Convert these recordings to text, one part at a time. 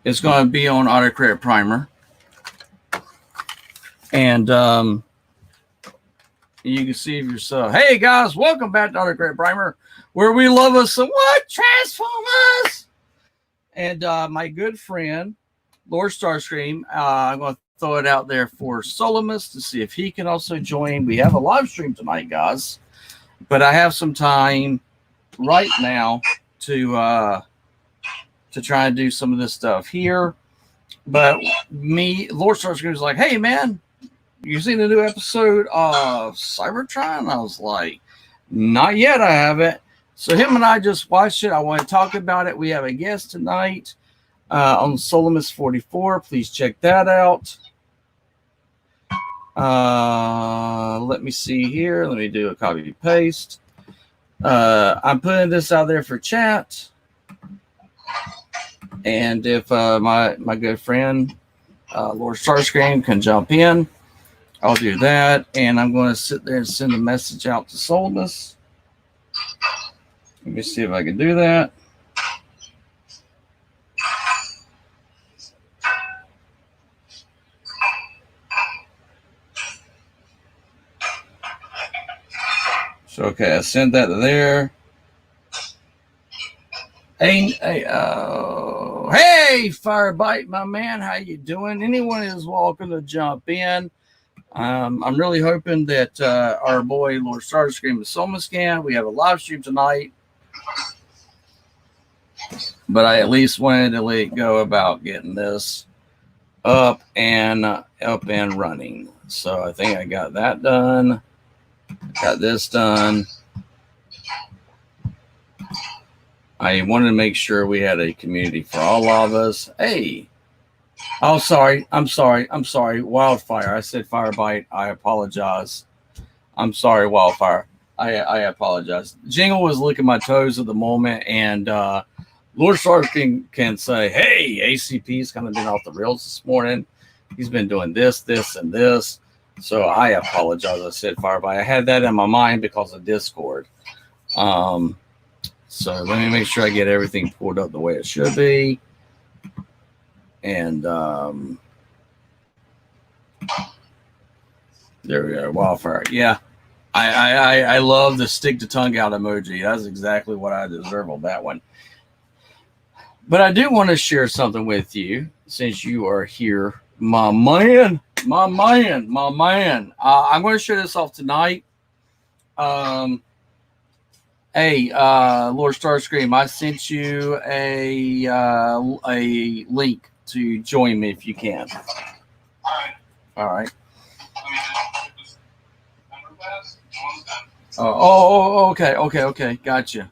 It's going to be on Autocredit Primer. And you can see for yourself. Hey, guys, welcome back to Autocredit Primer, where we love us some what? Transformers! And my good friend, Lord Starscream, I'm going to throw it out there for Solimus to see if he can also join. We have a live stream tonight, guys. But I have some time right now to try and do some of this stuff here. But Lord Starscream was like, hey, man, you seen the new episode of Cybertron? I was like, not yet, I haven't. So him and I just watched it. I want to talk about it. We have a guest tonight on Solimus 44. Please check that out. Let me see here. Let me do a copy paste. I'm putting this out there for chat. And if my good friend Lord Starscream can jump in, I'll do that. And I'm going to sit there and send a message out to Solimus. Let me see if I can do that. So, okay, I sent that to there. Hey, Firebite, my man, how you doing? Anyone is welcome to jump in. I'm really hoping that our boy Lord Starscream and Solimus can. We have a live stream tonight, but I at least wanted to let it go about getting this up and running. So I think I got that done. Got this done. I wanted to make sure we had a community for all of us. Hey. Oh, sorry. I'm sorry. Wildfire. I said Firebite. I apologize. I'm sorry, Wildfire. I apologize. Jingle was licking my toes at the moment, and Lord Starscream can say, hey, ACP's kind of been off the rails this morning. He's been doing this, and this. So I apologize. I said Firebite. I had that in my mind because of Discord. So let me make sure I get everything pulled up the way it should be. And there we go. Wildfire. Yeah. I love the stick to tongue out emoji. That's exactly what I deserve on that one. But I do want to share something with you since you are here. My man. I'm going to show this off tonight. Hey, Lord Starscream, I sent you a link to join me if you can. All right. Okay. Gotcha.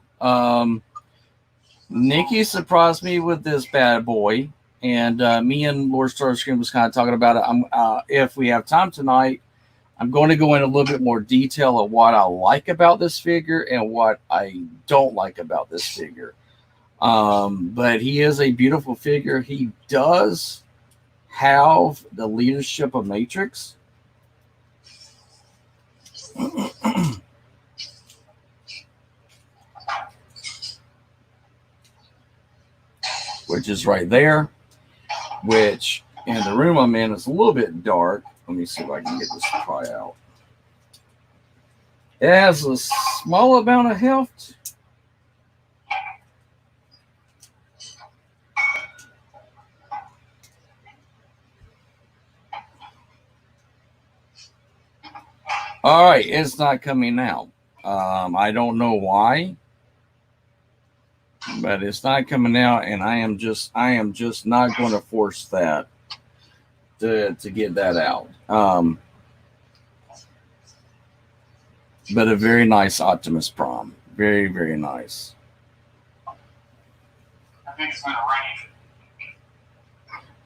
Nikki surprised me with this bad boy, and me and Lord Starscream was kind of talking about it. If we have time tonight, I'm going to go in a little bit more detail of what I like about this figure and what I don't like about this figure. But he is a beautiful figure. He does have the leadership of Matrix. Which is right there. Which in the room I'm in is a little bit dark. Let me see if I can get this to try out. It has a small amount of heft. All right, it's not coming out. I don't know why, but it's not coming out, and I am just not going to force that to get that out. But a very nice Optimus Prime. Very, very nice. I think it's going to rain.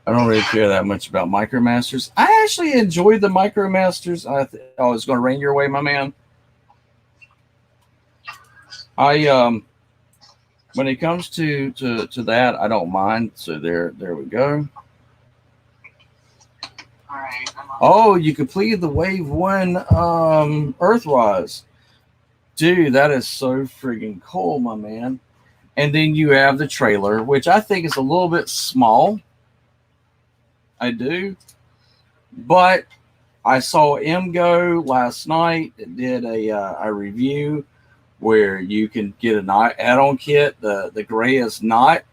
I don't really care that much about Micromasters. I actually enjoyed the Micromasters. Oh, it's going to rain your way, my man. When it comes to that, I don't mind. So there we go. All right. Oh, you completed the Wave 1 Earthrise. Dude, that is so friggin' cool, my man. And then you have the trailer, which I think is a little bit small. I do. But I saw MGO last night. It did a review where you can get an add-on kit. The gray is not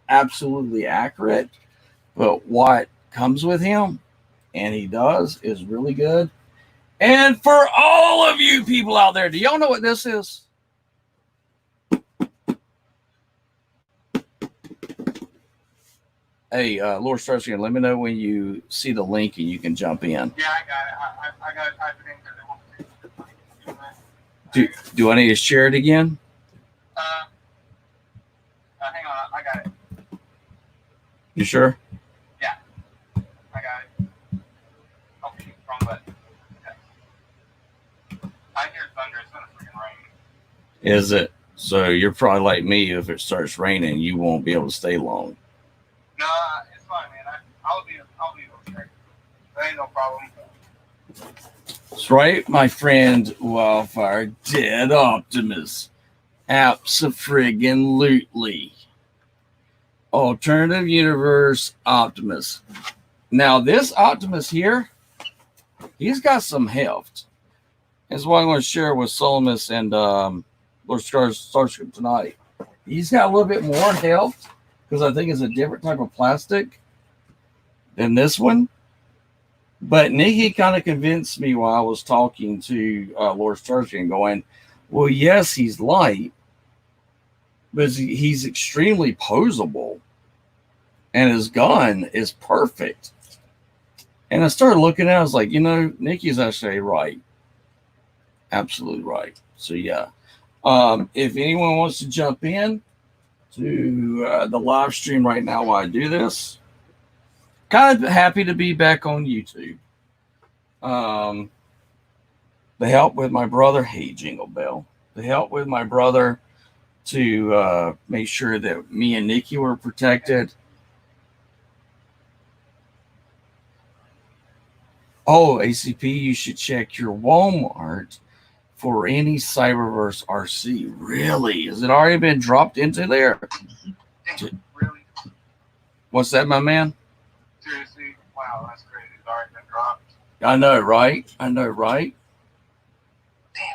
absolutely accurate, but what comes with him, and he does, is really good. And for all of you people out there, do y'all know what this is? Hey, Lord Starscream, let me know when you see the link and you can jump in. Yeah, I got it. I got to type it in because Do I need to share it again? hang on, I got it. You sure? Yeah, I got it. Oh, wrong button. Okay. I hear thunder. It's gonna freaking rain. Is it? So you're probably like me. If it starts raining, you won't be able to stay long. No, it's fine, man. I'll be okay. That ain't no problem. That's right, my friend Wildfire. Dead Optimus. Abso-friggin-lutely. Alternative Universe Optimus. Now, this Optimus here, he's got some heft. That's what I'm going to share with Solomus and Lord Starscream tonight. He's got a little bit more heft because I think it's a different type of plastic than this one. But Nikki kind of convinced me while I was talking to Lord Starscream, going, well, yes, he's light, but he's extremely posable. And his gun is perfect. And I started looking at it, I was like, Nikki's actually right. Absolutely right. So, yeah. If anyone wants to jump in to the live stream right now while I do this, kind of happy to be back on YouTube. The help with my brother, hey, Jingle Bell. The help with my brother to make sure that me and Nikki were protected. Oh, ACP, you should check your Walmart for any Cyberverse RC. Really? Has it already been dropped into there? Really? What's that, my man? Seriously? Wow, that's crazy. It's already been dropped. I know, right? I know, right? Damn it.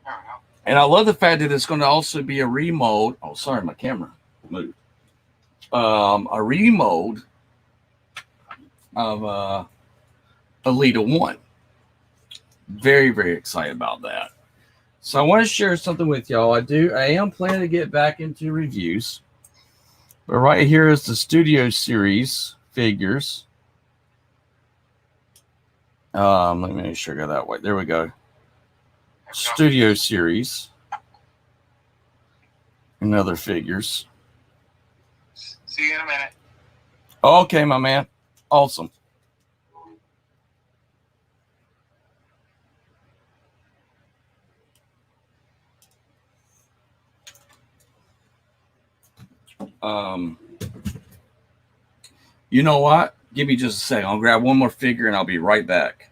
I don't know. And I love the fact that it's going to also be a remold. Oh, sorry, my camera moved. A remold of Alita 1. Very, very excited about that. So I want to share something with y'all. I am planning to get back into reviews. But right here is the Studio Series figures. Let me make sure I go that way. There we go. Studio Series. And other figures. See you in a minute. Okay, my man. Awesome. You know what? Give me just a second. I'll grab one more figure and I'll be right back.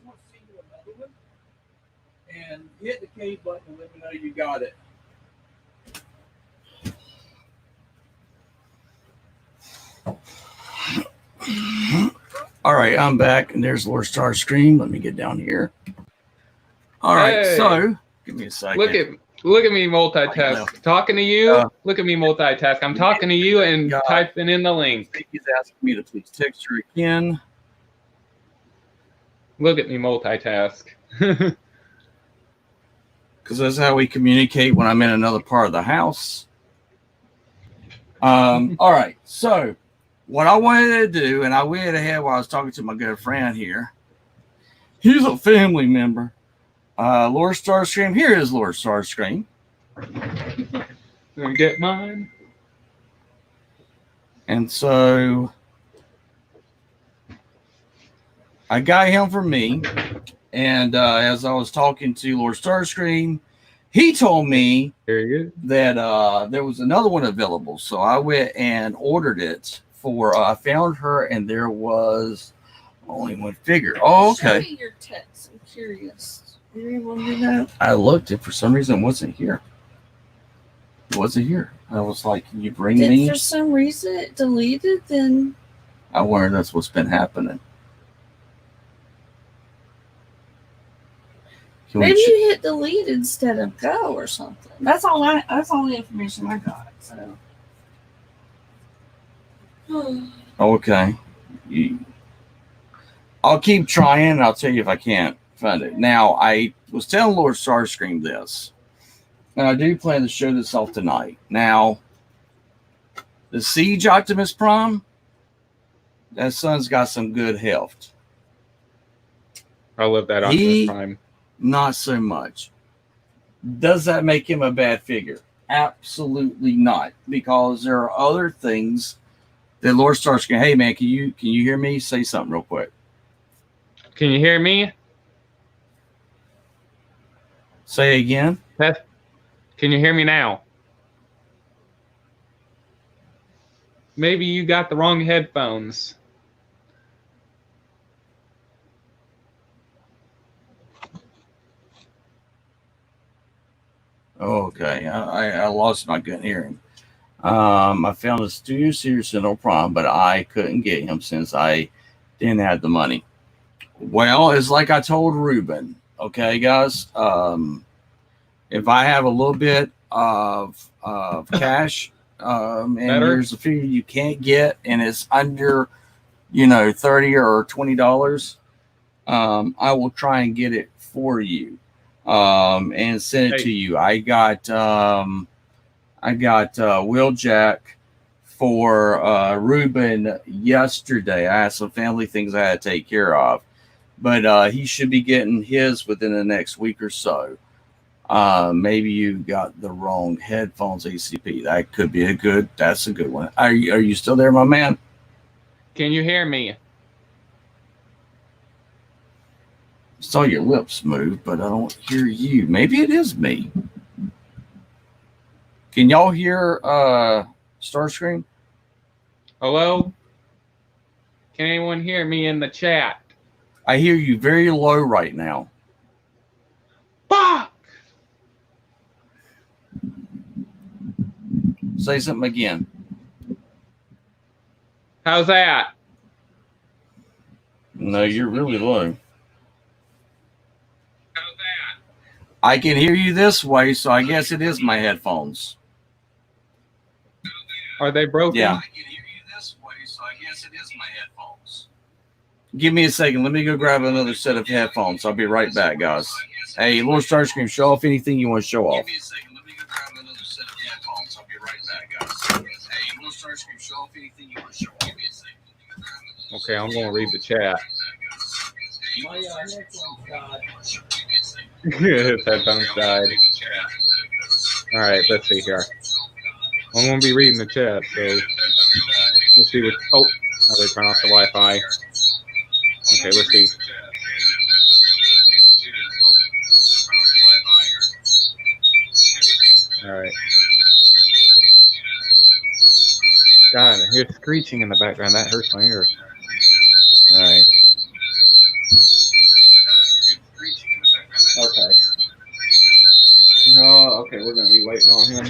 I'm going to see you another one. And hit the K button and let me know you got it. All right, I'm back, and there's Lord Starscream. Let me get down here. All right, Hey. so give me a second. Look at me multitask. Talking to you. Look at me multitask. I'm talking to you and typing in the link. He's asking me to please text her again. Look at me multitask. Because that's how we communicate when I'm in another part of the house. All right. So what I wanted to do, and I went ahead while I was talking to my good friend here. He's a family member. Lord Starscream. Here is Lord Starscream. Gonna get mine. And so I got him for me. And as I was talking to Lord Starscream, he told me that there was another one available. So I went and ordered it for, I found her, and there was only one figure. Oh, okay. Show me your text. I'm curious. You want to do that? I looked, and for some reason it wasn't here. It wasn't here. I was like, can you bring me? For some reason it deleted, then I wonder that's what's been happening. maybe you hit delete instead of go or something. That's all the information I got. So okay. I'll keep trying, and I'll tell you if I can't find it. Now, I was telling Lord Starscream this, and I do plan to show this off tonight. Now, the Siege Optimus Prime, that son's got some good health. I love that Optimus Prime. Not so much. Does that make him a bad figure? Absolutely not, because there are other things that Lord Starscream. Hey man, can you hear me? Say something real quick. Can you hear me? Say again. Can you hear me now? Maybe you got the wrong headphones. Okay, I lost my good hearing. I found a Studio Series Central Prime, but I couldn't get him since I didn't have the money. Well, it's like I told Ruben. Okay, guys. If I have a little bit of cash, and there's a figure you can't get, and it's under, $30 or $20, I will try and get it for you. And send it to you. I got Wheeljack for Ruben yesterday. I had some family things I had to take care of, but he should be getting his within the next week or so. Maybe you got the wrong headphones, ACP. That could be that's a good one. Are you still there, my man? Can you hear me? Saw your lips move, but I don't hear you. Maybe it is me. Can y'all hear Starscream? Hello? Can anyone hear me in the chat? I hear you very low right now. Fuck! Say something again. How's that? No, you're really low. I can hear you this way, so I guess it is my headphones. Are they broken? Yeah. I can hear you this way, so I guess it is my headphones. Give me a second. Let me go grab another set of headphones. I'll be right back, guys. Hey, Lord Starscream, show off anything you want to show off. Give me a second. Let me go grab another set of headphones. I'll be right back, guys. Hey, Lord Starscream, show off anything you want to show off. Give me a second. Okay, I'm going to read the chat. My headphones died. His headphones died. All right, let's see here. I'm going to be reading the chat, so let's see what. Oh, how do I turn off the Wi-Fi? Okay, let's see. All right. God, I hear screeching in the background. That hurts my ear. All right. Okay. Oh, okay. We're gonna be waiting on him.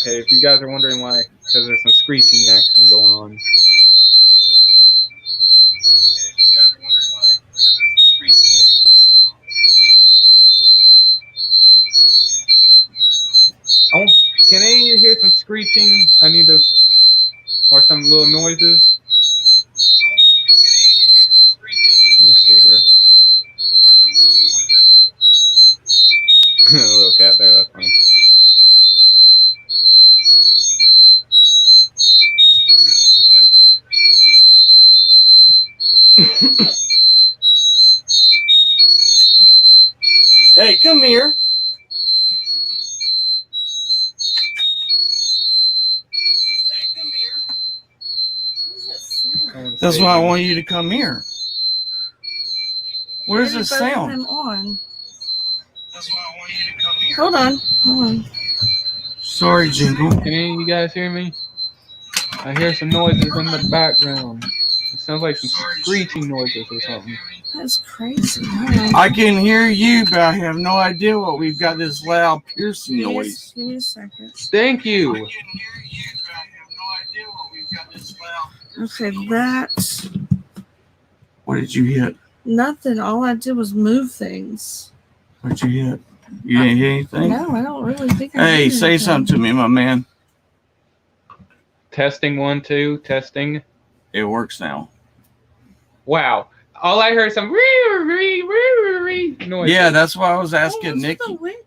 Okay, if you guys are wondering why, because there's some screeching action going on. hear some screeching, I need to, or some little noises. Let's see here. A little cat there, that's funny. Hey, come here. That's why I want you to come here. Where's the sound? Them on. That's why I want you to come here. Hold on. Sorry, Jingle. Can any of you guys hear me? I hear some noises in the background. It sounds like some screeching noises or something. That's crazy. I can hear you, but I have no idea what we've got this loud piercing noise. Give me a second. Thank you. Okay, that's What did you hit? nothing. All I did was move things. What did you hit? You didn't hit anything? No, I don't really think I Hey, did say anything. something to me, my man. Testing 1, 2, testing. It works now. Wow. All I heard is some noise. Yeah, that's why I was Oh, asking what's Nikki. the wind?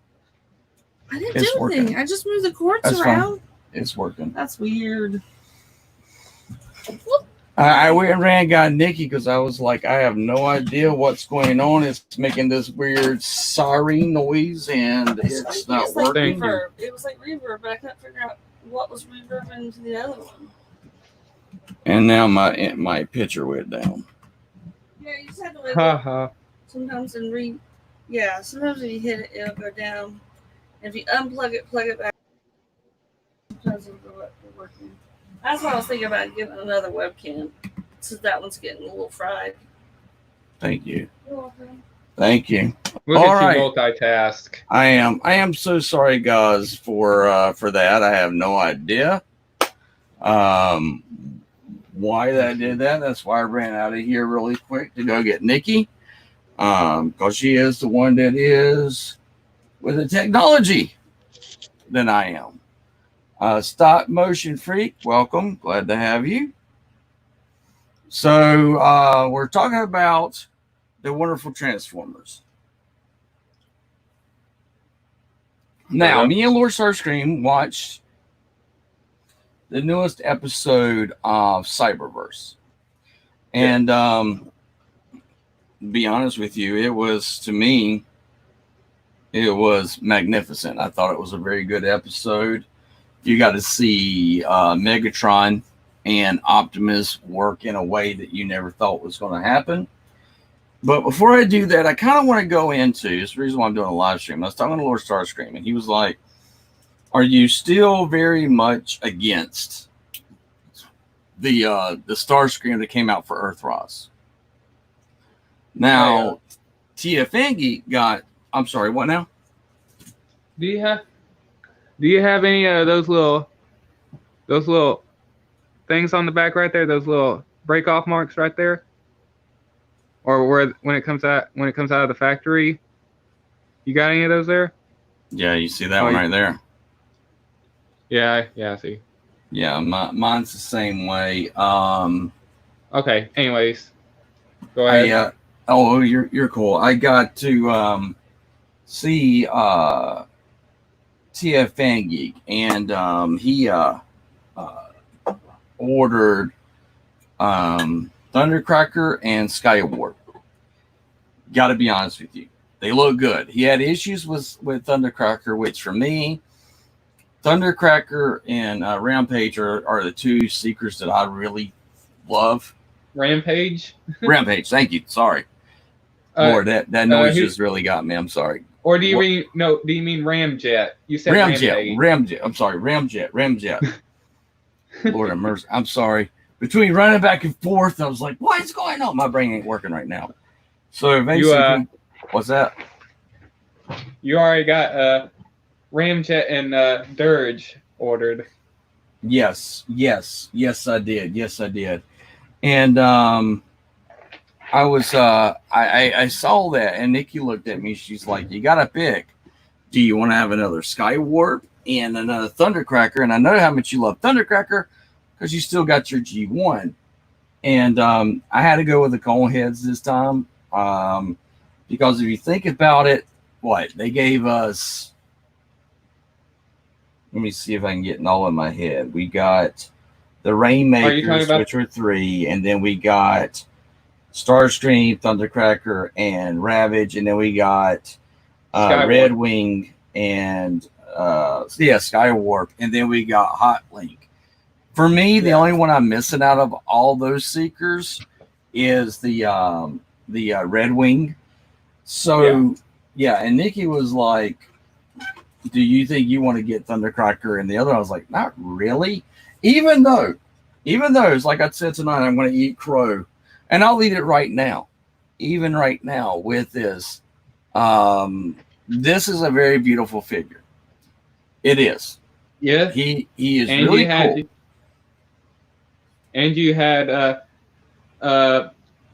I didn't It's do anything. working. I just moved the cords That's fine. around. It's working. That's weird. I went and ran and got Nikki because I was like, I have no idea what's going on. It's making this weird siren noise and it's not It's like working. reverb. It was like reverb, but I couldn't figure out what was reverbing to the other one. And now my picture went down. Yeah, you just have to wait. Haha. Sometimes sometimes when you hit it, it'll go down. And if you unplug it, plug it back, sometimes it'll go up to working. That's why I was thinking about getting another webcam, since that one's getting a little fried. Thank you. You're welcome. Thank you. Look All at right. you multitask. I am so sorry, guys, for that. I have no idea why that did that. That's why I ran out of here really quick to go get Nikki, because she is the one that is with the technology than I am. Stop Motion Freak, welcome. Glad to have you. So we're talking about the wonderful Transformers. Now, me and Lord Starscream watched the newest episode of Cyberverse. And to be honest with you, it was, to me, it was magnificent. I thought it was a very good episode. You got to see Megatron and Optimus work in a way that you never thought was going to happen. But before I do that, I kind of want to go into, it's the reason why I'm doing a live stream. I was talking to Lord Starscream, and he was like, are you still very much against the Starscream that came out for Earthrise? Now, TFNG got, I'm sorry, what now? Do you have any of those little things on the back right there? Those little break off marks right there? Or where when it comes out of the factory? You got any of those there? Yeah, you see that one right there. Yeah, I see. Yeah, mine's the same way. Okay. Anyways, go ahead. You're cool. I got to see TFN Geek, and he ordered Thundercracker and Skywarp. Got to be honest with you, they look good. He had issues with Thundercracker, which for me, Thundercracker and Rampage are the two secrets that I really love. Rampage? Rampage, thank you. Sorry. Lord, that noise just really got me. I'm sorry. Or do you mean Ramjet? You said Ramjet. I'm sorry, Ramjet. Lord have mercy. I'm sorry. Between running back and forth, I was like, what is going on? My brain ain't working right now. So basically, what's that? You already got Ramjet and Dirge ordered. Yes, I did. And I was I saw that, and Nikki looked at me. She's like, you gotta pick. Do you want to have another Skywarp, in another Thundercracker, and I know how much you love Thundercracker because you still got your G1. And I had to go with the cone heads this time because if you think about it, what they gave us. Let me see if I can get it all in my head. We got the Rainmakers, which were 3, and then we got Starscream, Thundercracker, and Ravage, and then we got Red Wing and Skywarp, and then we got Hot Link. For me, the only one I'm missing out of all those Seekers is the Red Wing. So and Nikki was like, do you think you want to get Thundercracker? And the other, I was like, not really. Even though it's like I said tonight, I'm going to eat crow, and I'll eat it right now. Even right now with this, this is a very beautiful figure. It is. Yeah. He is and really cool. And you had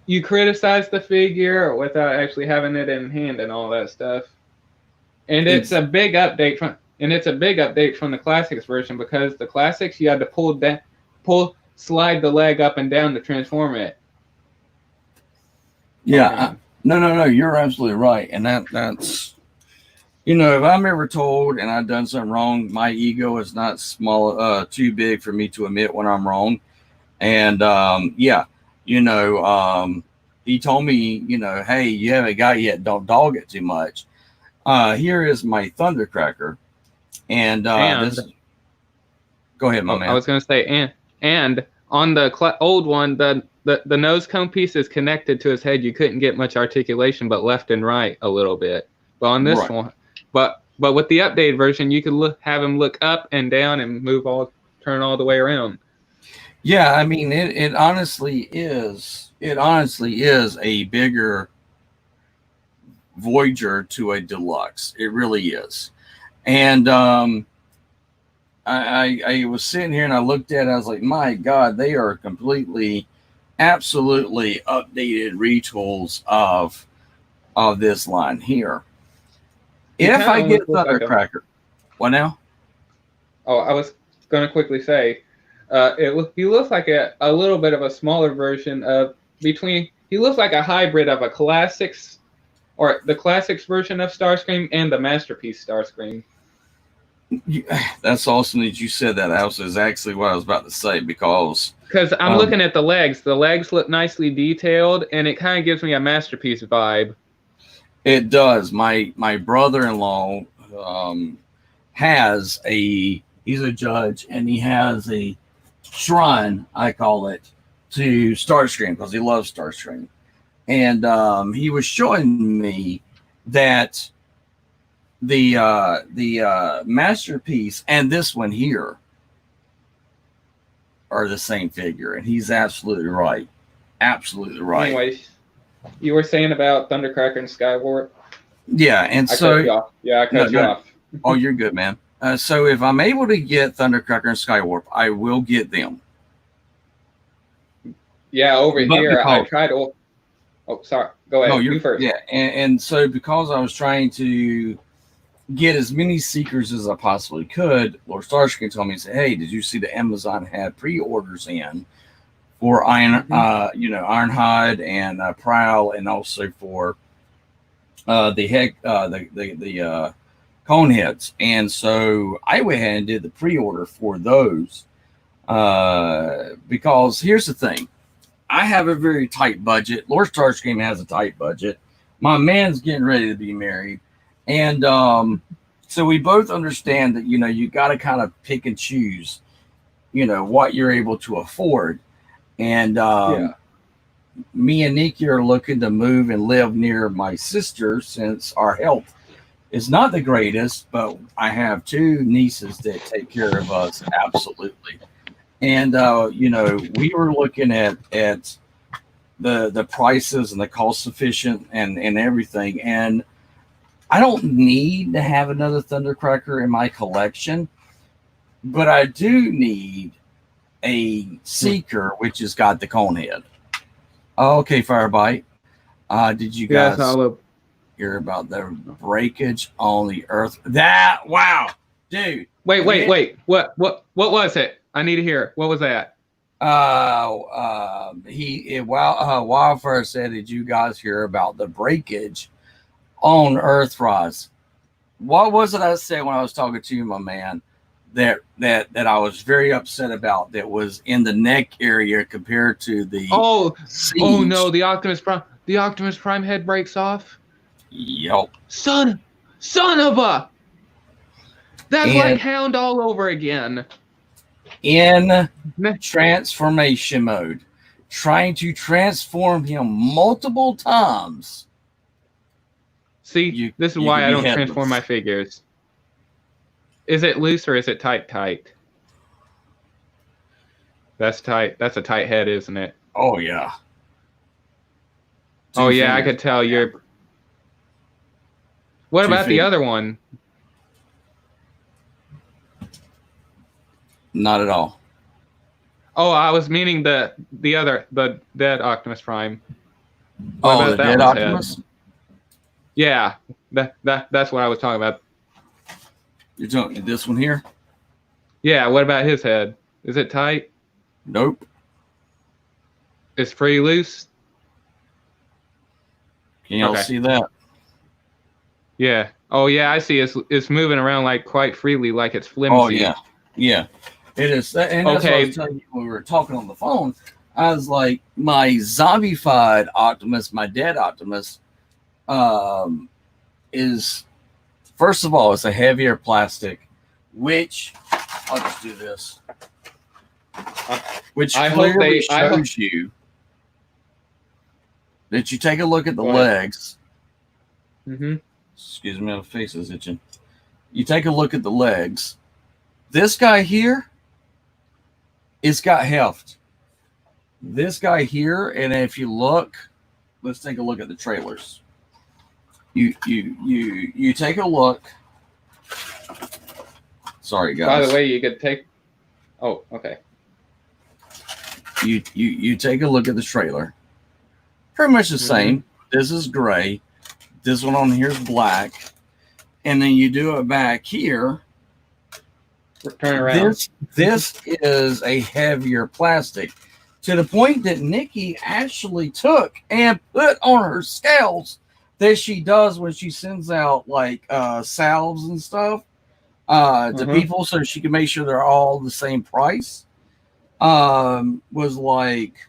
you criticized the figure without actually having it in hand and all that stuff. And it's a big update from the classics version, because the classics you had to slide the leg up and down to transform it. Yeah, no, you're absolutely right, and that's if I'm ever told and I've done something wrong, my ego is not too big for me to admit when I'm wrong, and he told me, hey, you haven't got it yet, don't dog it too much. Here is my Thundercracker, and this. Go ahead, my man. I was going to say, and on the old one, the nose cone piece is connected to his head. You couldn't get much articulation, but left and right a little bit. But on this one, but with the updated version, you could have him look up and down and turn all the way around. Yeah, I mean, it honestly is. It honestly is a bigger Voyager to a Deluxe. It really is. And I was sitting here and I looked at it. I was like, my God, they are completely, absolutely updated retools of this line here. If I get Thundercracker, what now? Oh, I was going to quickly say, he looks like a little bit of a smaller version he looks like a hybrid of a classics, or the classics version of Starscream and the Masterpiece Starscream. That's awesome that you said that. That was exactly what I was about to say, because I'm looking at the legs. The legs look nicely detailed, and it kind of gives me a Masterpiece vibe. It does. My brother-in-law he's a judge, and he has a shrine, I call it, to Starscream, because he loves Starscream. And he was showing me that the Masterpiece and this one here are the same figure, and he's absolutely right. Absolutely right. Anyways, you were saying about Thundercracker and Skywarp. Yeah, and I cut you off. Oh, you're good, man. So if I'm able to get Thundercracker and Skywarp, I will get them. Yeah, here I tried to. Oh, sorry. Go ahead. You first. Yeah, and so because I was trying to get as many Seekers as I possibly could, Lord Starscream told me, he said, hey, did you see that Amazon had pre-orders in for Ironhide and Prowl, and also for the cone heads. And so I went ahead and did the pre-order for those because here's the thing. I have a very tight budget. Lord Starscream has a tight budget. My man's getting ready to be married. And so we both understand that, you got to kind of pick and choose, what you're able to afford. And me and Nikki are looking to move and live near my sister since our health is not the greatest, but I have 2 nieces that take care of us. Absolutely. And, we were looking at the prices and the cost sufficient and everything. And I don't need to have another Thundercracker in my collection, but I do need a Seeker, which has got the cone head. Okay, Firebite. Did you guys hear about the breakage on the Earth? Wow, dude, Wait. What was it? I need to hear. What was that? Wildfire said, "Did you guys hear about the breakage on Earthrise?" What was it I said when I was talking to you, my man? That I was very upset about. That was in the neck area compared to the Siege. Oh no! The Optimus Prime head breaks off. Yep. Son of a. That's like Hound all over again. In transformation mode, trying to transform him multiple times. See, this is why I don't transform my figures. Is it loose or is it tight? That's tight. That's a tight head, isn't it? Oh yeah. Oh yeah, I could tell you're. What about the other one? Not at all. Oh, I was meaning the dead Optimus Prime. The dead Optimus? Head? Yeah, that's what I was talking about. You're talking this one here? Yeah, what about his head? Is it tight? Nope. It's pretty loose? Can y'all see that? Yeah. Oh yeah, I see. It's moving around like quite freely, like it's flimsy. Oh yeah. Yeah. It is. And that's what I was telling you when we were talking on the phone. I was like, my zombified Optimus, my dead Optimus, is, first of all, it's a heavier plastic, which, I'll just do this, which clearly shows you that you take a look at the legs. Mm-hmm. Excuse me, my face is itching. You take a look at the legs. This guy here, it's got heft. This guy here, and if you look, let's take a look at the trailers. You take a look. Sorry, guys. By the way, you could take. Oh, okay. You take a look at the trailer. Pretty much the same. This is gray. This one on here is black, and then you do it back here. Turn around. This is a heavier plastic, to the point that Nikki actually took and put on her scales that she does when she sends out like salves and stuff to people, so she can make sure they're all the same price. Was like,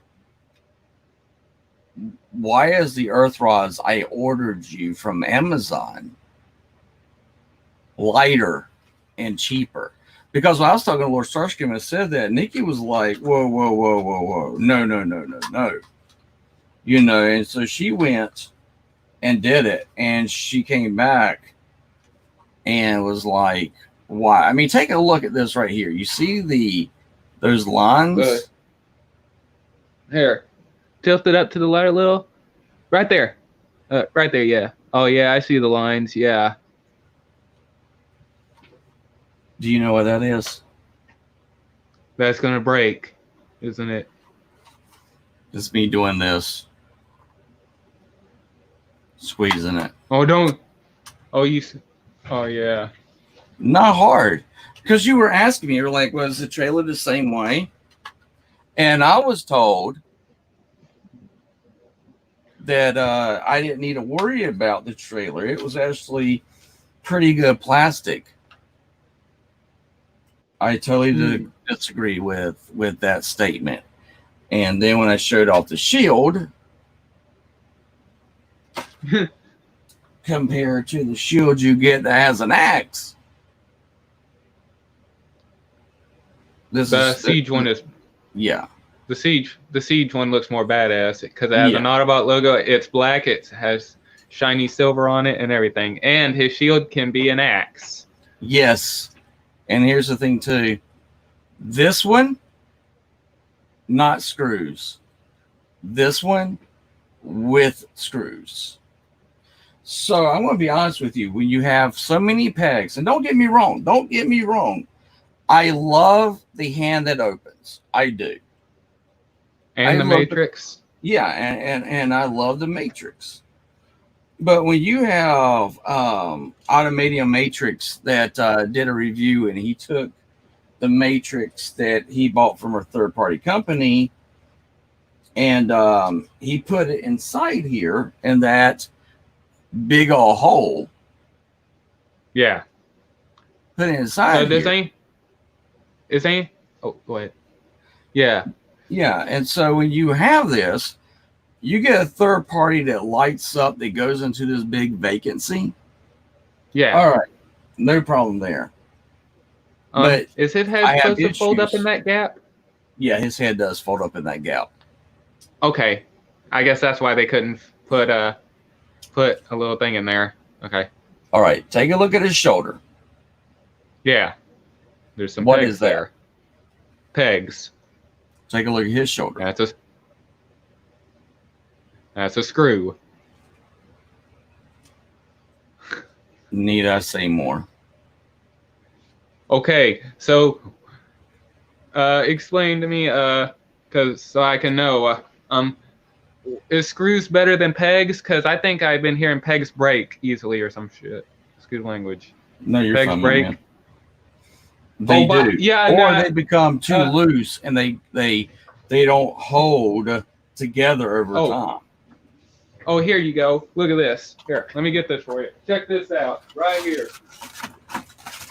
why is the Earthrise I ordered you from Amazon lighter and cheaper? Because when I was talking to Lord Starscream and said that, Nikki was like, whoa. No. You know, and so she went and did it, and she came back and was like, why? I mean, take a look at this right here. You see those lines? Here. Tilt it up to the light a little. Right there. Right there, yeah. Oh, yeah, I see the lines, yeah. Do you know what that is? That's going to break, isn't it? It's me doing this. Squeezing it. Oh, don't. Oh, oh, yeah. Not hard. Because you were asking me, you were like, was the trailer the same way? And I was told that I didn't need to worry about the trailer. It was actually pretty good plastic. I totally disagree with that statement. And then when I showed off the shield, compared to the shield you get that has an axe, the Siege one is. Yeah. The Siege one looks more badass because it has an Autobot logo. It's black. It has shiny silver on it and everything. And his shield can be an axe. Yes. And here's the thing too. This one, not screws. This one with screws. So I'm going to be honest with you. When you have so many pegs, and don't get me wrong. I love the hand that opens. I do. And the Matrix. And I love the Matrix. But when you have Automedium Matrix that did a review, and he took the matrix that he bought from a third-party company, and he put it inside here in that big old hole. Yeah. Put it inside So this here. ain't. Oh, go ahead. Yeah. Yeah, and so when you have this, you get a third party that lights up, that goes into this big vacancy. Yeah. All right, no problem there. But is his I head have supposed to fold up issues. in that gap? Yeah, his head does fold up in that gap. Okay. I guess that's why they couldn't put a little thing in there. Okay. All right, take a look at his shoulder. Yeah. There's some What pegs is that? there. Pegs. Take a look at his shoulder. That's a screw. Need I say more? Okay, so explain to me, so I can know. Is screws better than pegs? Because I think I've been hearing pegs break easily or some shit. Excuse language. No, you're Pegs fine, break. man. They do. Yeah, or they become too loose, and they don't hold together over time. Oh, here you go. Look at this. Here, let me get this for you. Check this out. Right here.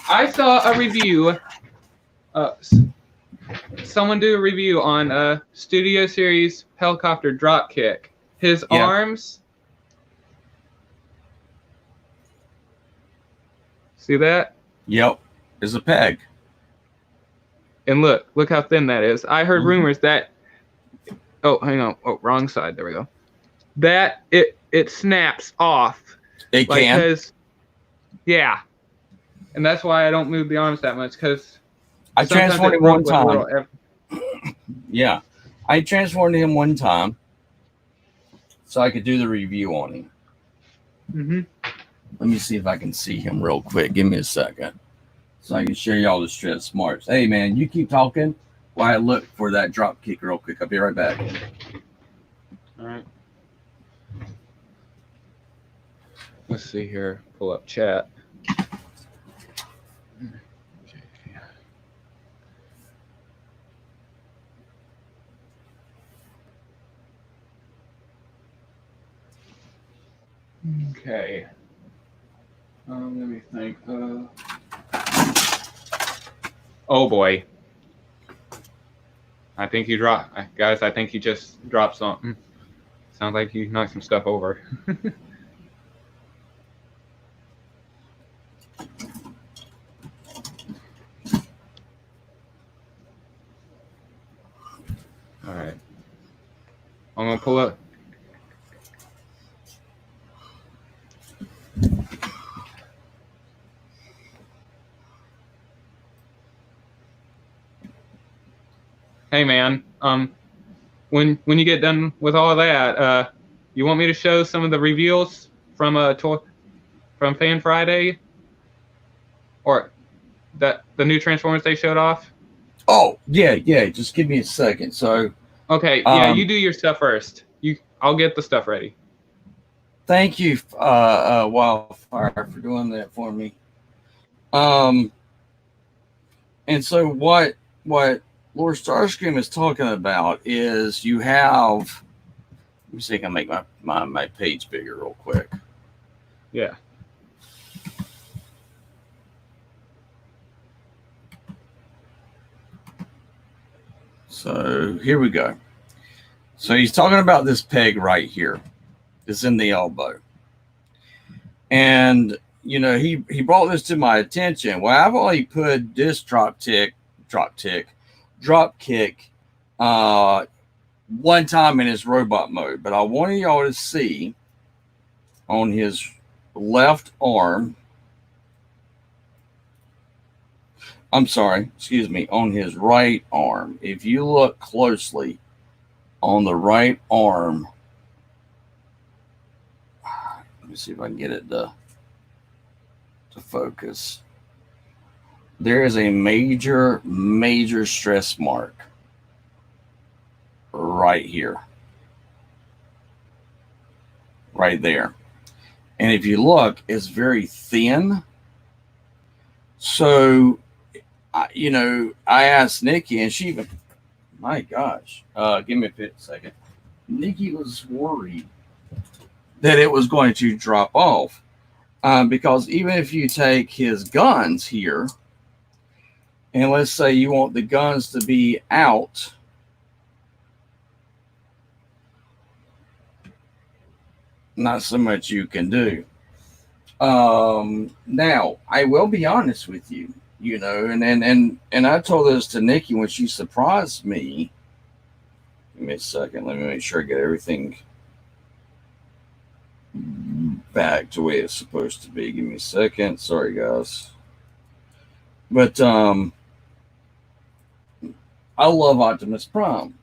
I saw a review. Someone do a review on Studio Series helicopter dropkick. His arms. See that? Yep. There's a peg. And look how thin that is. I heard rumors that. Oh, hang on. Oh, wrong side. There we go. That it snaps off. It can. Because, yeah. And that's why I don't move the arms that much, because I transformed him one time. Yeah. I transformed him one time so I could do the review on him. Mm-hmm. Let me see if I can see him real quick. Give me a second so I can share y'all the stress smarts. Hey, man, you keep talking while I look for that drop kick real quick. I'll be right back. All right. Let's see here. Pull up chat. Okay. Let me think. Oh boy. I think you dropped, guys. I think you just dropped something. Sounds like you knocked some stuff over. All right. I'm gonna pull up. Hey man, when you get done with all that, you want me to show some of the reveals from from Fan Friday, or the new Transformers they showed off? Oh yeah. Just give me a second. So okay, yeah, you do your stuff first. I'll get the stuff ready. Thank you, Wildfire, for doing that for me. And so what Lord Starscream is talking about is you have. Let me see if I can make my page bigger real quick. Yeah. So here we go. So he's talking about this peg right here. It's in the elbow. And, you know, he brought this to my attention. Well, I've only put this drop kick one time in his robot mode, but I wanted y'all to see on his left arm. I'm sorry, excuse me, on his right arm. If you look closely on the right arm, let me see if I can get it to focus. There is a major stress mark right here. Right there. And if you look, it's very thin. So, I asked Nikki, and she even, my gosh, give me a second. Nikki was worried that it was going to drop off because even if you take his guns here, and let's say you want the guns to be out, not so much you can do. Now, I will be honest with you, and I told this to Nikki when she surprised me. Give me a second. Let me make sure I get everything back to where it's supposed to be. Give me a second. Sorry, guys. But I love Optimus Prime.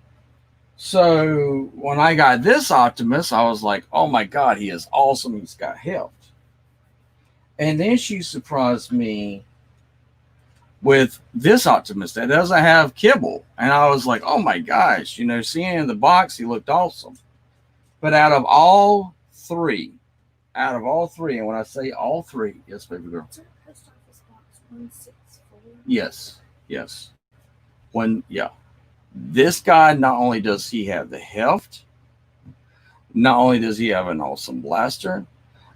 So when I got this Optimus, I was like, oh my God, he is awesome. He's got heft. And then she surprised me with this Optimus that doesn't have kibble. And I was like, oh my gosh, seeing him in the box, he looked awesome. But out of all three, and when I say all three, yes, baby girl. Yes. This guy, not only does he have the heft, not only does he have an awesome blaster,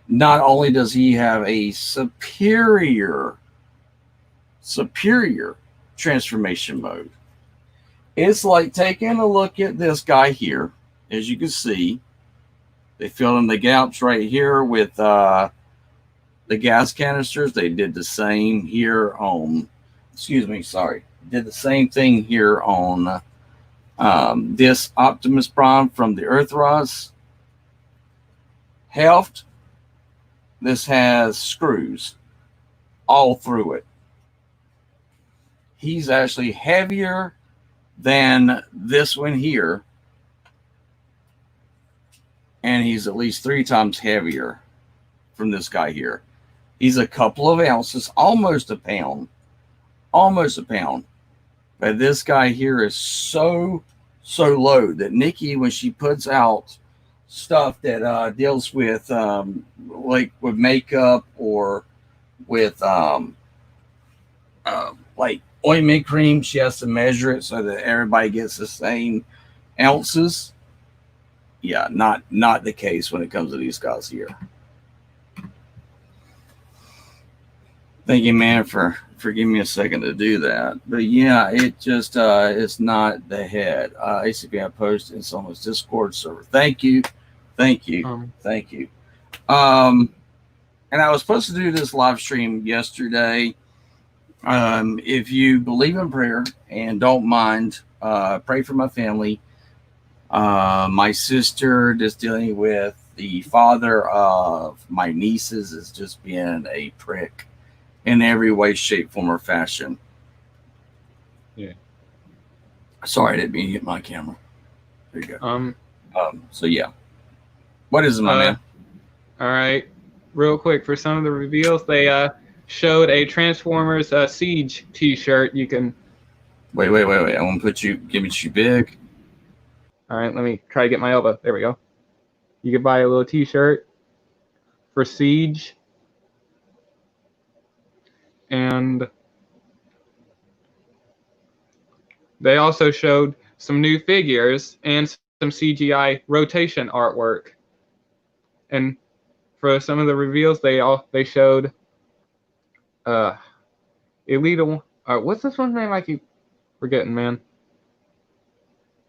not only does he have a superior transformation mode. It's like taking a look at this guy here. As you can see, they filled in the gaps right here with the gas canisters. They did the same here on, did the same thing here on this Optimus Prime from the Earthrise. Heft, this has screws all through it. He's actually heavier than this one here. And he's at least 3 times heavier from this guy here. He's a couple of ounces, almost a pound. But this guy here is so low that Nikki, when she puts out stuff that deals with like with makeup or with like ointment cream, she has to measure it so that everybody gets the same ounces. Yeah, not the case when it comes to these guys here. Thank you, man, for giving me a second to do that. But yeah, it just it's not the head. ACP, I posted in someone's Discord server. Thank you. And I was supposed to do this live stream yesterday. If you believe in prayer and don't mind, pray for my family. My sister just dealing with the father of my nieces has just been a prick in every way, shape, form, or fashion. Yeah. Sorry, I didn't mean to hit my camera. There you go. So yeah. What is it, my man? All right. Real quick, for some of the reveals, they showed a Transformers Siege t-shirt. You can wait. I want to give it to you big. All right, let me try to get my elbow. There we go. You can buy a little t-shirt for Siege. And they also showed some new figures and some CGI rotation artwork. And for some of the reveals, they showed Elite. What's this one's name? I keep forgetting, man.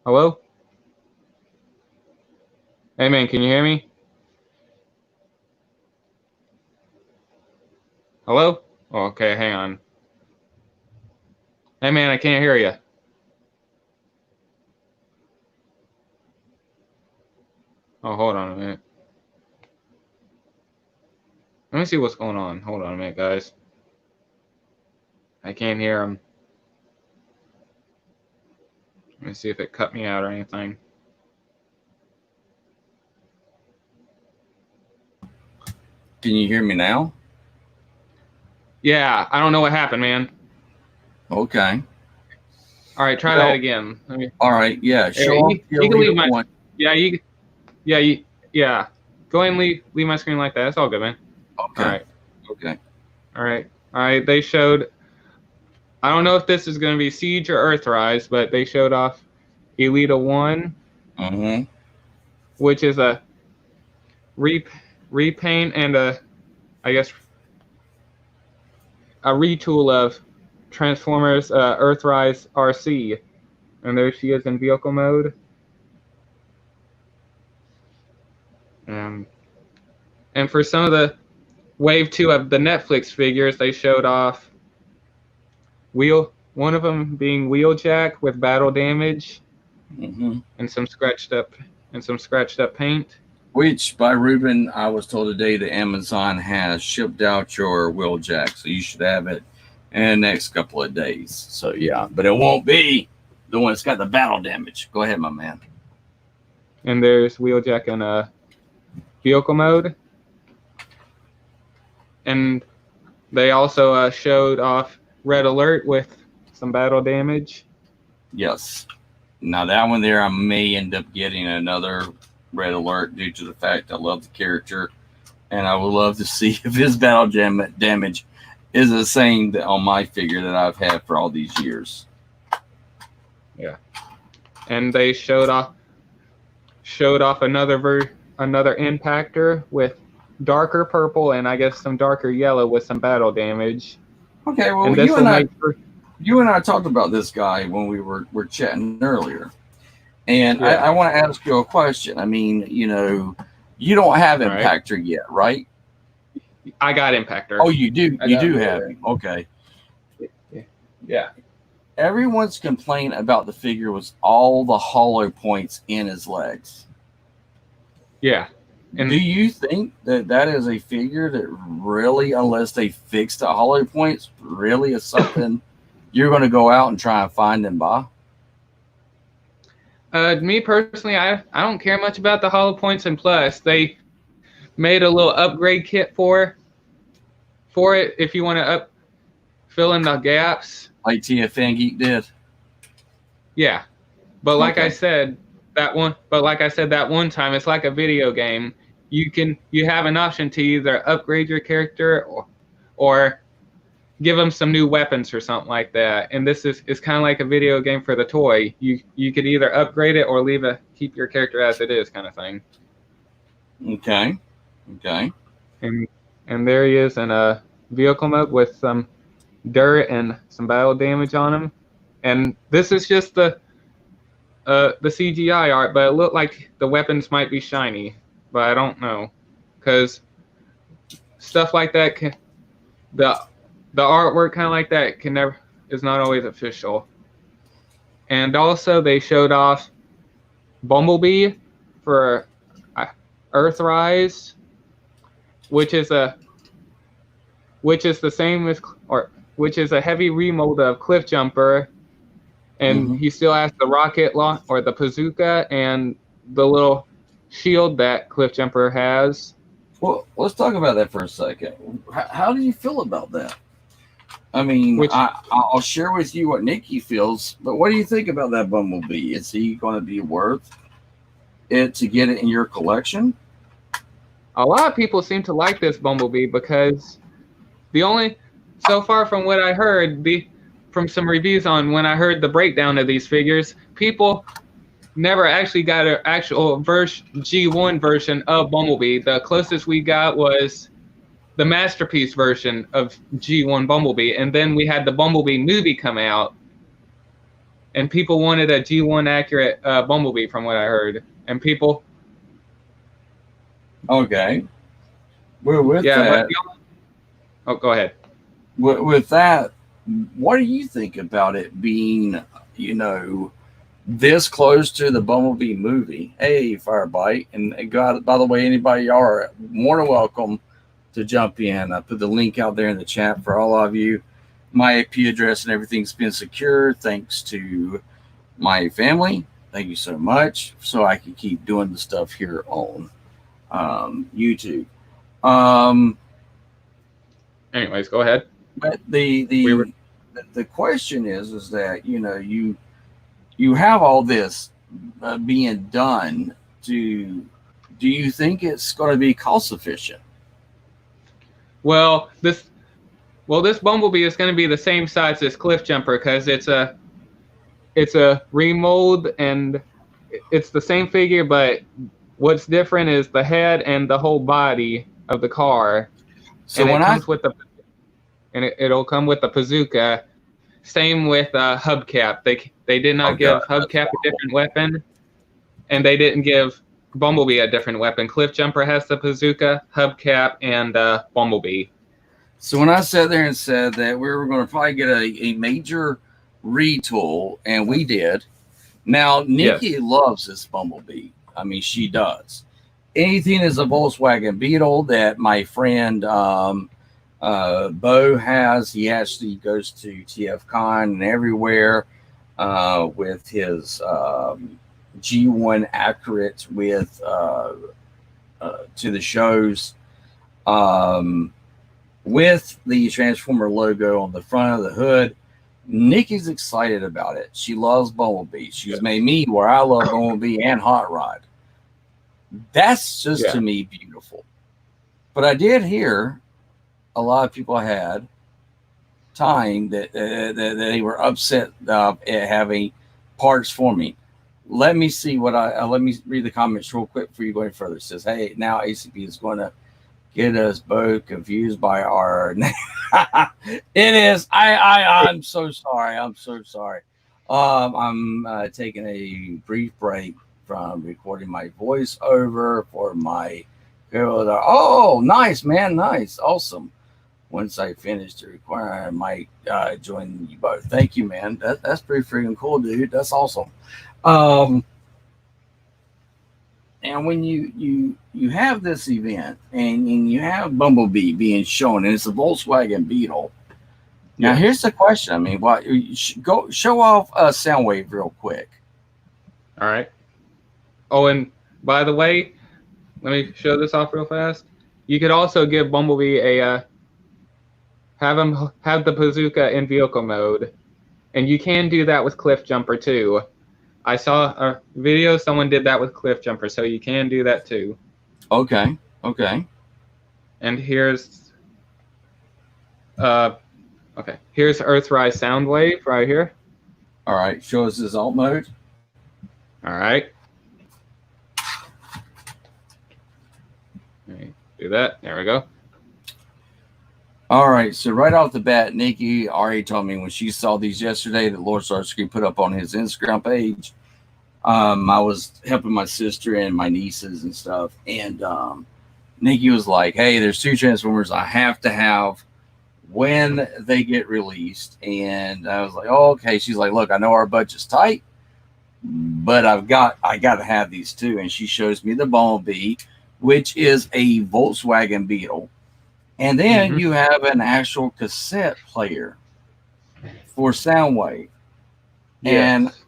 Hello? Hey, man, can you hear me? Hello? Oh, okay, hang on. Hey, man, I can't hear you. Oh, hold on a minute. Let me see what's going on. Hold on a minute, guys. I can't hear him. Let me see if it cut me out or anything. Can you hear me now? Yeah, I don't know what happened, man. Okay. All right, try that again. All right, yeah. You can leave my. Yeah, Go ahead and leave my screen like that. That's all good, man. Okay. All right. Okay. All right. They showed. I don't know if this is going to be Siege or Earthrise, but they showed off Elita 1, Mm-hmm. which is a repaint and a retool of Transformers Earthrise RC. And there she is in vehicle mode. And for some of the Wave 2 of the Netflix figures, they showed off one of them being Wheeljack with battle damage, Mm-hmm. and some scratched up paint. Which, by Ruben, I was told today that Amazon has shipped out your Wheeljack, so you should have it in the next couple of days. So yeah, but it won't be the one that's got the battle damage. Go ahead, my man. And there's Wheeljack in vehicle mode. And they also showed off Red Alert with some battle damage. Yes. Now that one there, I may end up getting another Red Alert due to the fact I love the character, and I would love to see if his battle damage is the same that on my figure that I've had for all these years. Yeah. And they showed off another impactor with darker purple and I guess some darker yellow with some battle damage. Okay, well, and you and I talked about this guy when we were chatting earlier. And yeah. I want to ask you a question. I mean, you don't have Impactor yet, right? I got Impactor. Oh, you do? You do have him. Okay. Yeah. Everyone's complaint about the figure was all the hollow points in his legs. Yeah. And do you think that is a figure that really, unless they fix the hollow points, really is something you're going to go out and try and find and buy? Me personally, I don't care much about the hollow points, and plus they made a little upgrade kit for it if you want to fill in the gaps. Like TFN Geek did. Yeah, but like I said that one time, it's like a video game. You have an option to either upgrade your character or give them some new weapons or something like that. And this is kind of like a video game for the toy. You could either upgrade it or keep your character as it is, kind of thing. Okay. And there he is in a vehicle mode with some dirt and some battle damage on him. And this is just the CGI art, but it looked like the weapons might be shiny, but I don't know, because stuff like that the artwork kind of like that is not always official. And also they showed off Bumblebee for Earthrise, which is a heavy remold of Cliff Jumper, and he still has the rocket launch or the bazooka and the little shield that Cliff Jumper has. Well, let's talk about that for a second. How do you feel about that? I mean, I'll share with you what Nikki feels, but what do you think about that Bumblebee? Is he going to be worth it to get it in your collection? A lot of people seem to like this Bumblebee because so far from what I heard, from some reviews on when I heard the breakdown of these figures, people never actually got an actual G1 version of Bumblebee. The closest we got was the Masterpiece version of G1 Bumblebee, and then we had the Bumblebee movie come out, and people wanted a G1 accurate Bumblebee from what I heard, and people... Okay. Well, with that... go ahead. With that, what do you think about it being, this close to the Bumblebee movie? Hey, Firebite. And God, by the way, anybody, y'all are more than welcome to jump in. I put the link out there in the chat for all of you. My IP address and everything's been secure thanks to my family. Thank you so much. So I can keep doing the stuff here on YouTube. Anyways, go ahead. But the question is that you have all this being done to do you think it's going to be cost efficient? Well, this Bumblebee is going to be the same size as Cliffjumper because it's a remold and it's the same figure, but what's different is the head and the whole body of the car. So it'll come with the bazooka. Same with Hubcap. They did not give Hubcap a different weapon, and they didn't give Bumblebee a different weapon. Cliffjumper has the bazooka, Hubcap, and Bumblebee. So when I sat there and said that we were going to probably get a major retool, and we did. Now, Nikki loves this Bumblebee. I mean, she does. Anything is a Volkswagen Beetle that my friend Bo has. He actually goes to TFCon and everywhere with his G1 accurate with to the shows with the Transformer logo on the front of the hood. Nikki's excited about it. She loves Bumblebee. She's made me where I love Bumblebee and Hot Rod. That's just to me beautiful. But I did hear a lot of people had time that they were upset at having parts for me. Let me see what let me read the comments real quick before you go any further. It says, hey, now ACP is going to get us both confused by our name. It is. I'm so sorry. I'm so sorry. I'm taking a brief break from recording my voiceover for my. Oh, nice, man. Nice. Awesome. Once I finish the recording, I might join you both. Thank you, man. That's pretty freaking cool, dude. That's awesome. And when you have this event and you have Bumblebee being shown, and it's a Volkswagen Beetle. Now, here's the question. I mean, go show off Soundwave real quick. All right. Oh, and by the way, let me show this off real fast. You could also give Bumblebee a have the bazooka in vehicle mode, and you can do that with Cliffjumper too. I saw a video someone did that with Cliffjumper, so you can do that too. Okay. And here's here's Earthrise Soundwave right here. All right, show us his alt mode. All right. Do that. There we go. All right, so right off the bat, Nikki already told me when she saw these yesterday that Lord Starscream put up on his Instagram page. I was helping my sister and my nieces and stuff, and Nikki was like, hey, there's two Transformers I have to have when they get released. And I was like, oh, okay. She's like, look, I know our budget's tight, but I got to have these two. And she shows me the Bumblebee, which is a Volkswagen Beetle. And then you have an actual cassette player for Soundwave. Yes.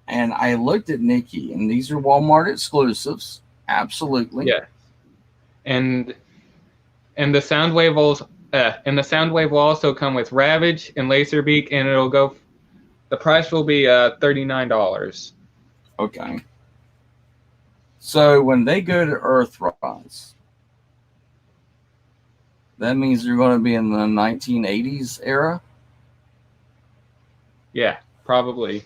And I looked at Nikki, and these are Walmart exclusives. Absolutely. Yeah. And the Soundwave will also come with Ravage and Laserbeak, and it'll go. The price will be $39. Okay. So when they go to Earthrise, that means they're going to be in the 1980s era? Yeah, probably.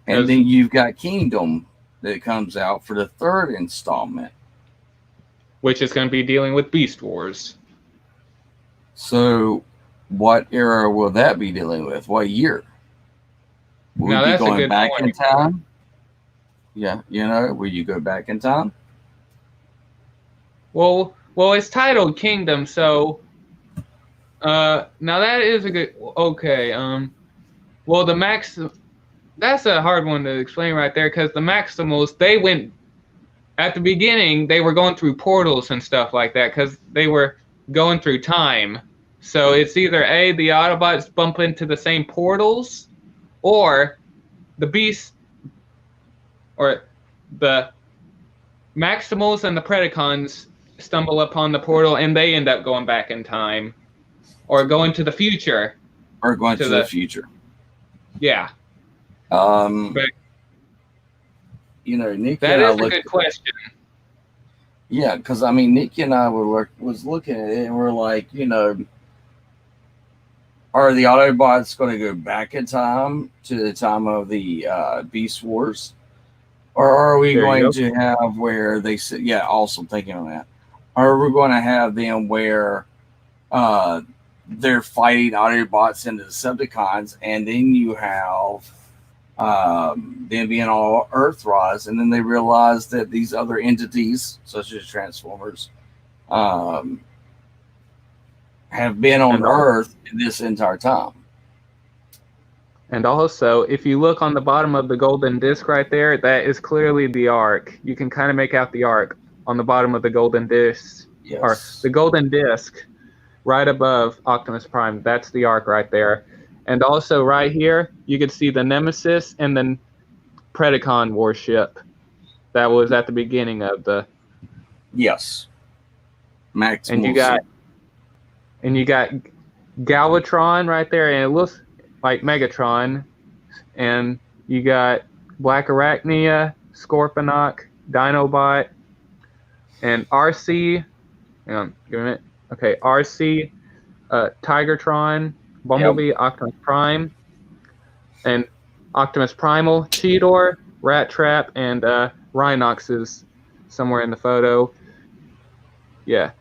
And then you've got Kingdom that comes out for the third installment, which is going to be dealing with Beast Wars. So what era will that be dealing with? What year? Will now, we that's be going a good back point. in time? Yeah, will you go back in time? Well, it's titled Kingdom, so now that is a good. Okay, well, the Max. That's a hard one to explain right there, because the Maximals, they went at the beginning. They were going through portals and stuff like that because they were going through time. So it's either A, the Autobots bump into the same portals, or the Beast, or the Maximals and the Predacons stumble upon the portal and they end up going back in time, or going to the future. Or going to the future. Yeah. But, Nick, that is a good question. Yeah, because I mean, Nikki and I was looking at it, and we're like, are the Autobots going to go back in time to the time of the Beast Wars, or are we There you going go. to have where they say, yeah, awesome, thinking on that. Are we going to have them where they're fighting Autobots and Decepticons, and then you have them being all Earthrise, and then they realize that these other entities, such as Transformers, have been on And Earth this entire time. And also, if you look on the bottom of the golden disc right there, that is clearly the arc. You can kind of make out the arc on the bottom of the golden disc, Yes. or the golden disc right above Optimus Prime. That's the arc right there. And also right here, you can see the Nemesis and the Predacon warship that was at the beginning of the. Yes. Max. And you got Galvatron right there, and it looks like Megatron. And you got Black Arachnia, Scorponok, Dinobot, and RC. Hang on, give it. Okay, RC, Tigertron, Bumblebee, Optimus Prime, and Optimus Primal, Cheetor, Rat Trap, and Rhinox is somewhere in the photo. Yeah.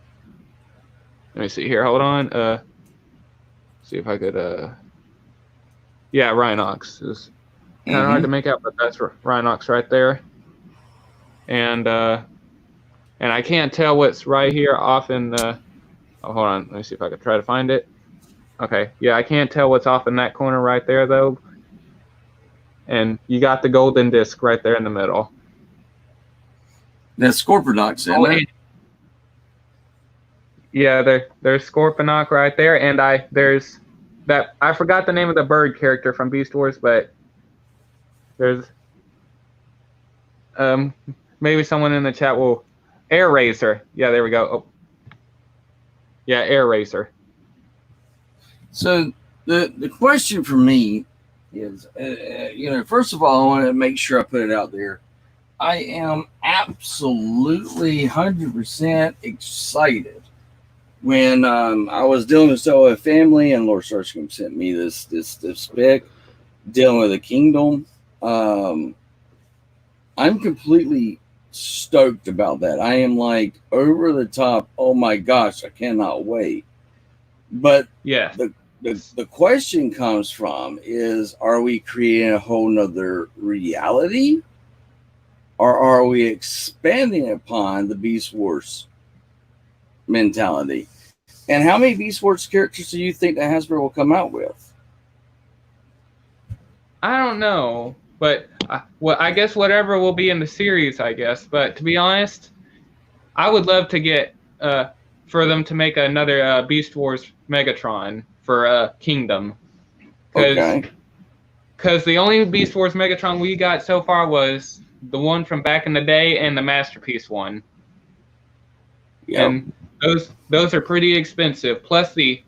Let me see here. Hold on. See if I could. Yeah, Rhinox is kind of hard to make out, but that's Rhinox right there. And I can't tell what's right here off in the. Oh, hold on. Let me see if I can try to find it. Okay. Yeah, I can't tell what's off in that corner right there, though. And you got the golden disc right there in the middle. That's Scorponok, isn't it? Yeah, there's Scorponok right there, and there's that. I forgot the name of the bird character from Beast Wars, but there's maybe someone in the chat will. Air Racer. Yeah, there we go. Oh. Yeah, Air Racer. So the question for me is, first of all, I want to make sure I put it out there. I am absolutely 100% excited when I was dealing with a family, and Lord Starscream sent me this spec dealing with the Kingdom. I'm completely stoked about that. I am like over the top. Oh my gosh, I cannot wait. But yeah, the question comes from is, are we creating a whole nother reality, or are we expanding upon the Beast Wars mentality? And how many Beast Wars characters do you think that Hasbro will come out with? I don't know, but I guess whatever will be in the series, I guess. But to be honest, I would love to get for them to make another Beast Wars Megatron for Kingdom. Because the only Beast Wars Megatron we got so far was the one from back in the day and the Masterpiece one. Yep. And those are pretty expensive. Plus I'm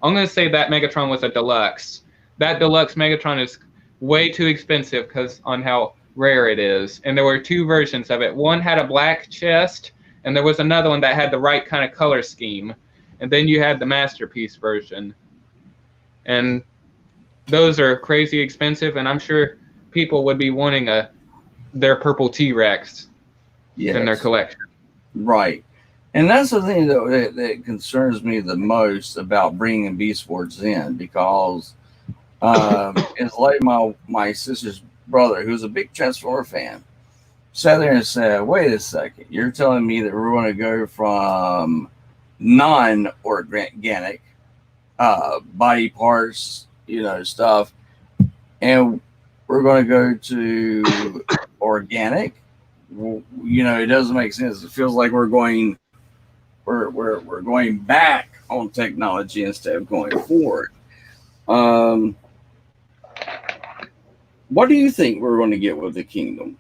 going to say that Megatron was a deluxe. That deluxe Megatron is way too expensive because on how rare it is. And there were two versions of it. One had a black chest, and there was another one that had the right kind of color scheme. And then you had the Masterpiece version. And those are crazy expensive, and I'm sure people would be wanting their purple T-Rex in their collection. Right. And that's the thing that concerns me the most about bringing Beast Wars in, because it's like my sister's brother, who's a big Transformer fan, sat there and said, wait a second, you're telling me that we're going to go from non-organic body parts, stuff, and we're going to go to organic? It doesn't make sense. It feels like we're going back on technology instead of going forward. What do you think we're going to get with the Kingdom?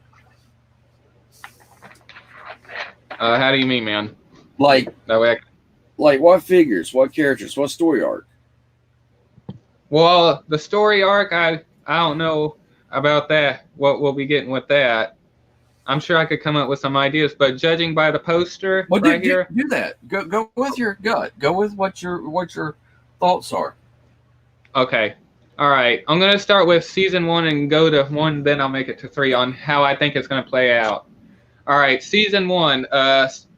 How do you mean, man? Like what figures, what characters, what story arc? Well, the story arc, I don't know about that. What we'll be getting with that. I'm sure I could come up with some ideas, but judging by the poster Well, right here, do that. Go with your gut. Go with what your thoughts are. okay. All right. I'm going to start with season 1 and go to 1, then I'll make it to 3 on how I think it's going to play out. All right. Season 1,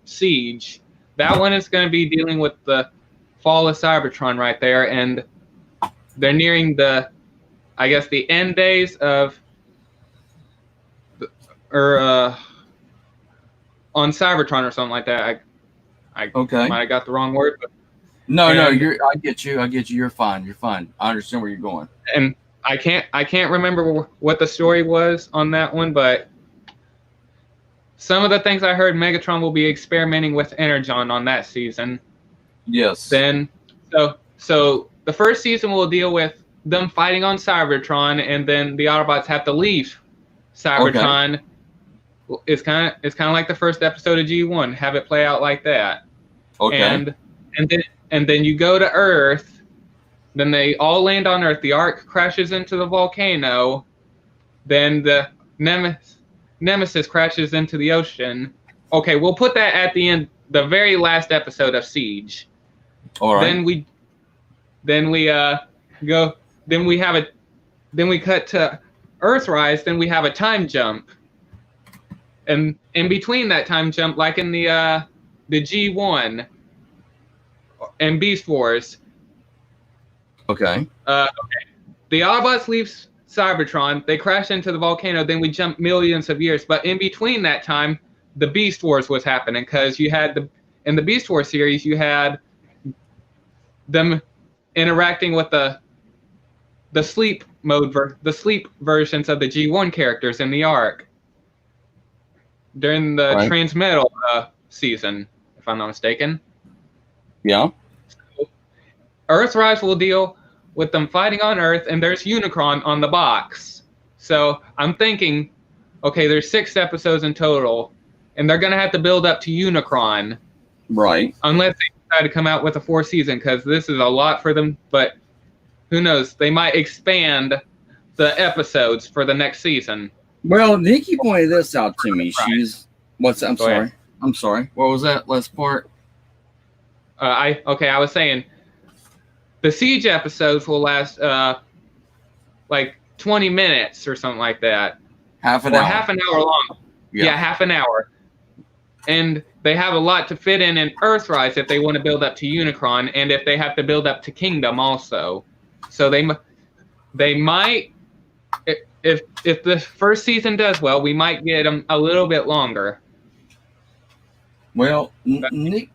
Siege. That one is going to be dealing with the fall of Cybertron right there, and they're nearing the end days of, on Cybertron or something like that. I Okay. might have got the wrong word, but No, I get you. You're fine. I understand where you're going. and I can't remember what the story was on that one, but some of the things I heard, Megatron will be experimenting with Energon on that season. Yes. Then, so the first season will deal with them fighting on Cybertron, and then the Autobots have to leave Cybertron. Okay. It's kind of like the first episode of G1. Have it play out like that. Okay. And then you go to Earth. Then they all land on Earth. The Ark crashes into the volcano. Then the Nemesis crashes into the ocean. Okay, we'll put that at the end, the very last episode of Siege. All right. Then we go. Then we cut to Earthrise. Then we have a time jump. And in between that time jump, like in the G1 and Beast Wars. Okay. The Autobots leave Cybertron. They crash into the volcano. Then we jump millions of years. But in between that time, the Beast Wars was happening, because you had in the Beast Wars series, you had them interacting with the sleep versions of the G1 characters in the Ark during the Transmetal season, if I'm not mistaken. Yeah. So Earthrise will deal with them fighting on Earth, and there's Unicron on the box. So I'm thinking, okay, there's 6 episodes in total, and they're going to have to build up to Unicron. Right. Unless they decide to come out with a 4th season, because this is a lot for them, but who knows? They might expand the episodes for the next season. Well, Nikki pointed this out to me. Right. She's what's I'm Go sorry. ahead. I'm sorry. What was that last part? I was saying the Siege episodes will last like 20 minutes or something like that. Half an hour. Half an hour long. Yeah, half an hour. And they have a lot to fit in Earthrise if they want to build up to Unicron, and if they have to build up to Kingdom also. So they might, if the first season does well, we might get them a little bit longer. Well, Nikki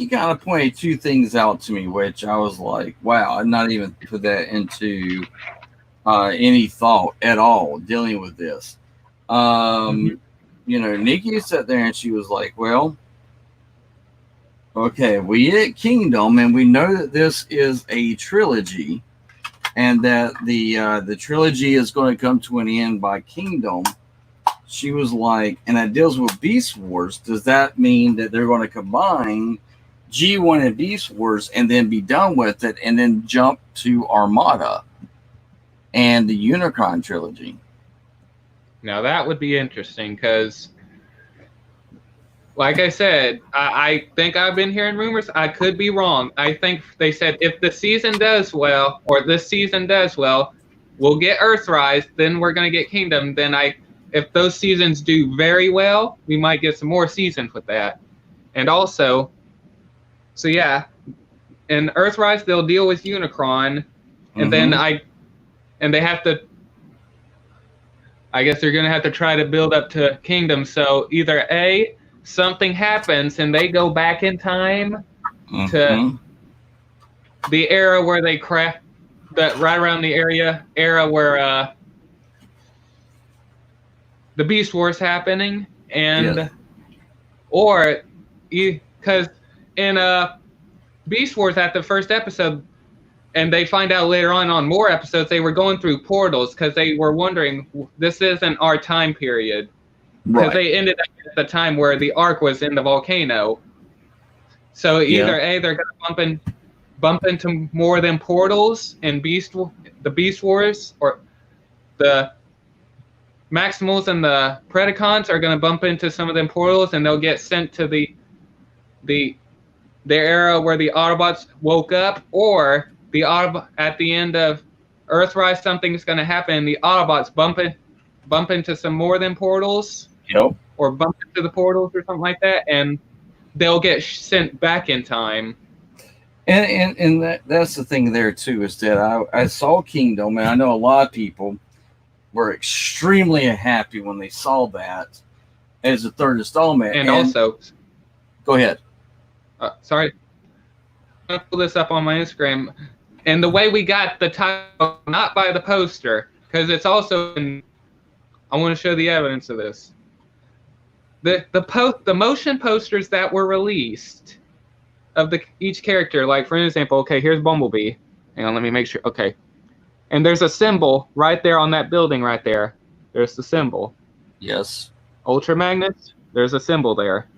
kind of pointed 2 things out to me, which I was like, wow, I'd not even put that into any thought at all dealing with this. You know, Nikki sat there and she was like, well, okay, we hit Kingdom, and we know that this is a trilogy, and that the trilogy is going to come to an end by Kingdom. She was like, and that deals with Beast Wars. Does that mean that they're going to combine G1 and Beast Wars and then be done with it, and then jump to Armada and the Unicron trilogy? Now that would be interesting, because like I said, I think I've been hearing rumors. I could be wrong. I think they said if the season does well, or this season does well, we'll get Earthrise, then we're going to get Kingdom. Then if those seasons do very well, we might get some more seasons with that. And also, so yeah, in Earthrise, they'll deal with Unicron, and then they have to, I guess they're going to have to try to build up to Kingdom. So either A, something happens and they go back in time to the era where they right around the era where the Beast Wars happening, and or because in Beast Wars at the first episode, and they find out later on more episodes, they were going through portals because they were wondering, this isn't our time period. Because they ended up at the time where the Ark was in the volcano. So either A, they're going to bump into more than portals in the Beast Wars, or Maximals and the Predacons are going to bump into some of them portals, and they'll get sent to the era where the Autobots woke up, or at the end of Earthrise, something's going to happen, and the Autobots bump into some more of them portals, Yep. or bump into the portals or something like that, and they'll get sent back in time. And that's the thing there too, is that I saw Kingdom, and I know a lot of people were extremely happy when they saw that as the third installment. And also, go ahead. Sorry, I'm gonna pull this up on my Instagram. And the way we got the title, not by the poster, because it's also I want to show the evidence of this. The motion posters that were released of each character, like for example, okay, here's Bumblebee. Hang on, let me make sure. Okay, and there's a symbol right there on that building right there. There's the symbol. Yes. Ultra Magnets. There's a symbol there.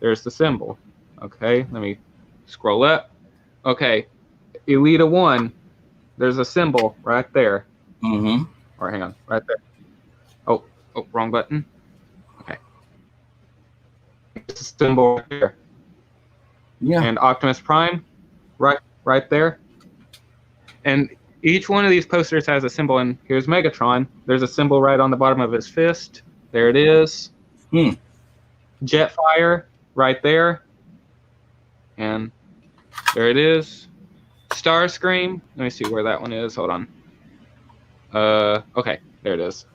There's the symbol. Okay, let me scroll up. Okay, Elita 1. There's a symbol right there. Mm-hmm. Or hang on, right there. Oh, wrong button. Okay. It's a symbol right there. Yeah. And Optimus Prime, right there. And each one of these posters has a symbol. And here's Megatron. There's a symbol right on the bottom of his fist. There it is. Jetfire, right there. And there it is. Starscream. Let me see where that one is. Hold on. Okay, there it is.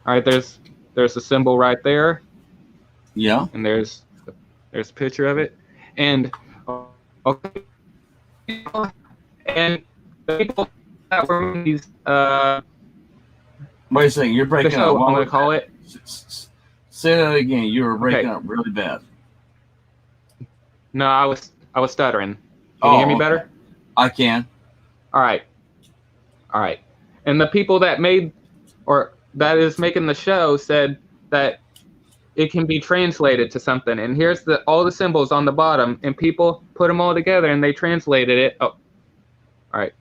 All right, there's the symbol right there. Yeah. And there's a picture of it. And okay. And the people that were in these Wait a second, you're breaking up. I'm gonna call it. Say that again. You were breaking up really bad. No, I was stuttering. Can you hear me better? I can. All right. And the people that made, or that is making the show, said that it can be translated to something. And here's all the symbols on the bottom, and people put them all together, and they translated it. Oh, all right.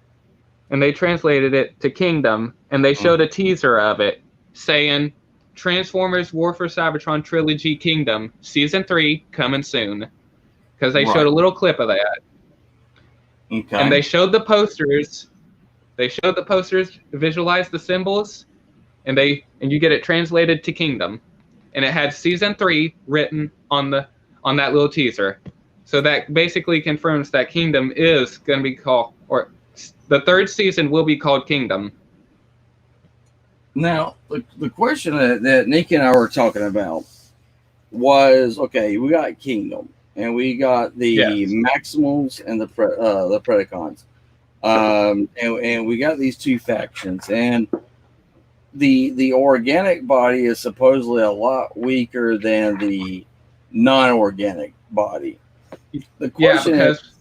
And they translated it to Kingdom, and they showed a teaser of it saying, Transformers War for Cybertron Trilogy Kingdom, Season 3, coming soon. Because they showed a little clip of that. Okay. And they showed the posters. Visualize the symbols, and you get it translated to Kingdom. And it had Season 3 written on that little teaser. So that basically confirms that Kingdom is going to be called, or the third season will be called Kingdom. Now, the question that Nick and I were talking about was, okay, we got Kingdom, and we got the Maximals and the Predacons. And we got these two factions, and the organic body is supposedly a lot weaker than the non-organic body. The question is,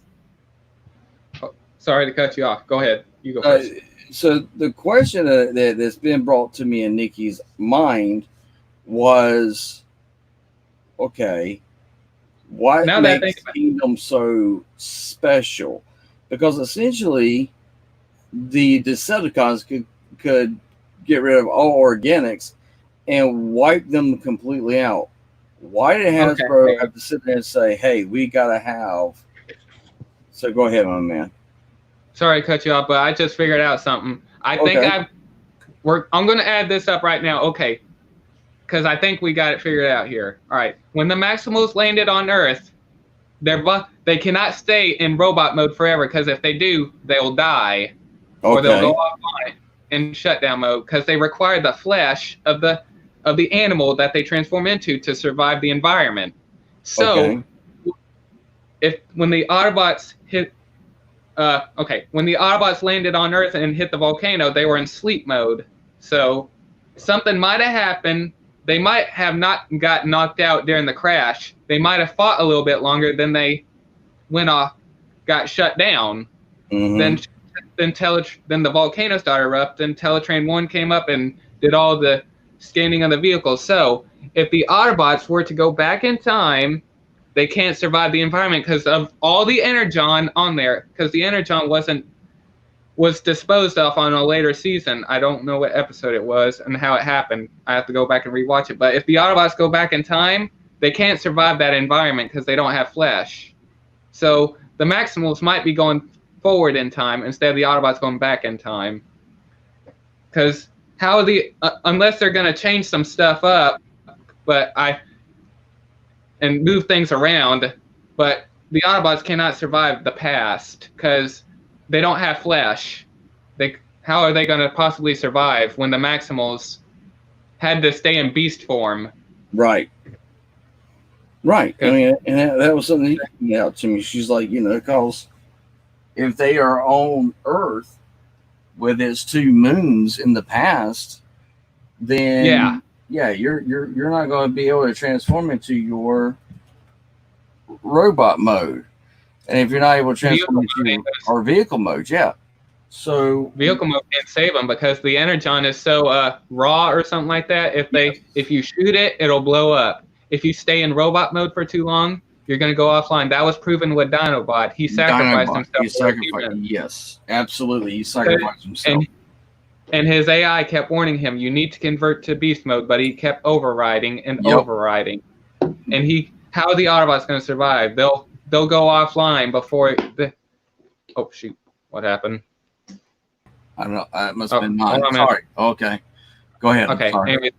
sorry to cut you off. Go ahead. You go first. So the question that's been brought to me in Nikki's mind was, okay, why makes Kingdom so special? Because essentially, the Decepticons could get rid of all organics and wipe them completely out. Why did Hasbro have to sit there and say, hey, we got to have... So go ahead, my man. Sorry to cut you off, but I just figured out something. I'm going to add this up right now. Okay. Because I think we got it figured out here. All right. When the Maximals landed on Earth, they cannot stay in robot mode forever, because if they do, they'll die. Or they'll go offline in shutdown mode, because they require the flesh of the animal that they transform into to survive the environment. So when the Autobots when the Autobots landed on Earth and hit the volcano, they were in sleep mode. So something might have happened. They might have not got knocked out during the crash. They might have fought a little bit longer, then they got shut down. Then the volcano started erupting. Teletrain 1 came up and did all the scanning of the vehicles. So if the Autobots were to go back in time, they can't survive the environment because of all the energon on there. Because the energon wasn't was disposed of on a later season. I don't know what episode it was and how it happened. I have to go back and rewatch it. But if the Autobots go back in time, they can't survive that environment because they don't have flesh. So the Maximals might be going forward in time instead of the Autobots going back in time. Because how unless they're going to change some stuff up, and move things around, but the Autobots cannot survive the past because they don't have flesh. How are they going to possibly survive when the Maximals had to stay in beast form? Right. I mean, and that was something he pointed out to me. She's like, because if they are on Earth with its 2 moons in the past, then you're not going to be able to transform into your robot mode. And if you're not able to transform into our vehicle mode, so vehicle mode can't save them because the energon is so raw or something like that. If you shoot it, it'll blow up. If you stay in robot mode for too long, you're going to go offline. That was proven with Dinobot. He sacrificed himself. Yes, absolutely. He sacrificed himself. And his AI kept warning him, you need to convert to beast mode, but he kept overriding and overriding. And how are the Autobots going to survive? They'll go offline before oh shoot, what happened? I don't know. It must have been mine. Sorry. Okay. Go ahead. Okay. Anyway,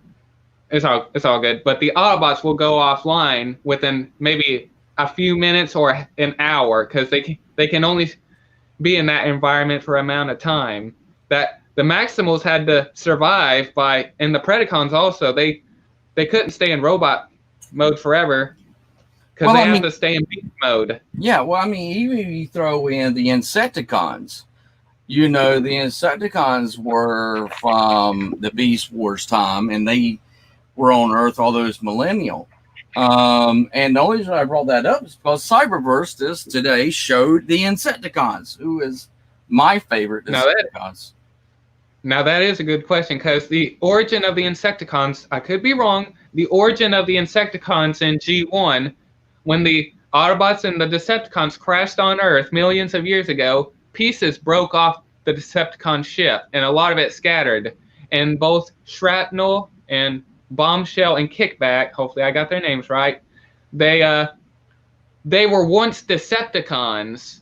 it's all good. But the Autobots will go offline within maybe a few minutes or an hour because they can only be in that environment for an amount of time. That the Maximals had to survive and the Predacons also, they couldn't stay in robot mode forever because they have to stay in beast mode. Yeah, well, I mean, even if you throw in the Insecticons, the Insecticons were from the Beast Wars time, and they were on Earth all those millennial. And the only reason I brought that up is because Cyberverse today showed the Insecticons, who is my favorite Insecticons. Now that is a good question because the origin of the Insecticons, I could be wrong, the origin of the Insecticons in G1, when the Autobots and the Decepticons crashed on Earth millions of years ago, pieces broke off the Decepticon ship and a lot of it scattered. And both Shrapnel and Bombshell and Kickback, hopefully I got their names right, they were once Decepticons.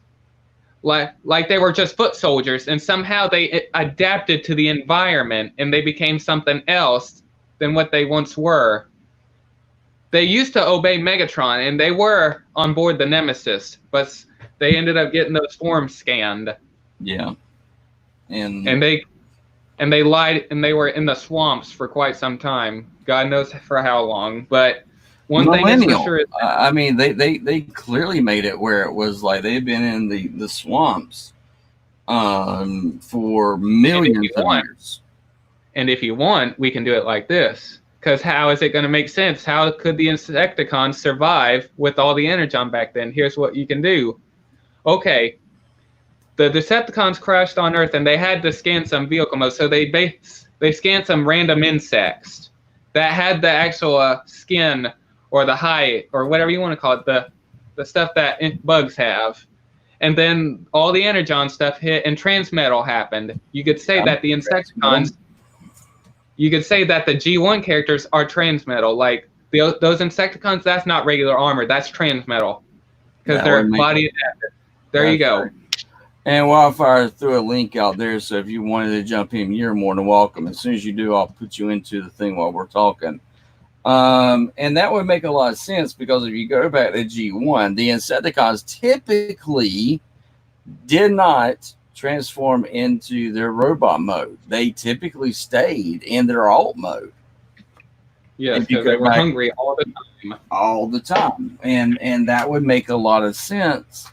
Like they were just foot soldiers, and somehow they adapted to the environment and they became something else than what they once were. They used to obey Megatron and they were on board the Nemesis, but they ended up getting those forms scanned. Yeah. And they lied and they were in the swamps for quite some time. God knows for how long, but one thing is for sure. I mean, they clearly made it where it was like they've been in the swamps for millions of years. And if you want, we can do it like this. Because how is it going to make sense? How could the Insecticons survive with all the energon back then? Here's what you can do. Okay, the Decepticons crashed on Earth and they had to scan some vehicle modes. So they scanned some random insects that had the actual skin or the hide, or whatever you want to call it, the stuff that bugs have. And then all the energon stuff hit and transmetal happened. You could say that the Insecticons, you could say that the G1 characters are transmetal. Like those Insecticons, that's not regular armor, that's transmetal. Because they're body adapted. There you go. And Wildfire threw a link out there, so if you wanted to jump in, you're more than welcome. As soon as you do, I'll put you into the thing while we're talking. And that would make a lot of sense because if you go back to G1, the Insecticons typically did not transform into their robot mode. They typically stayed in their alt mode. Yes, because they were hungry all the time. All the time. And that would make a lot of sense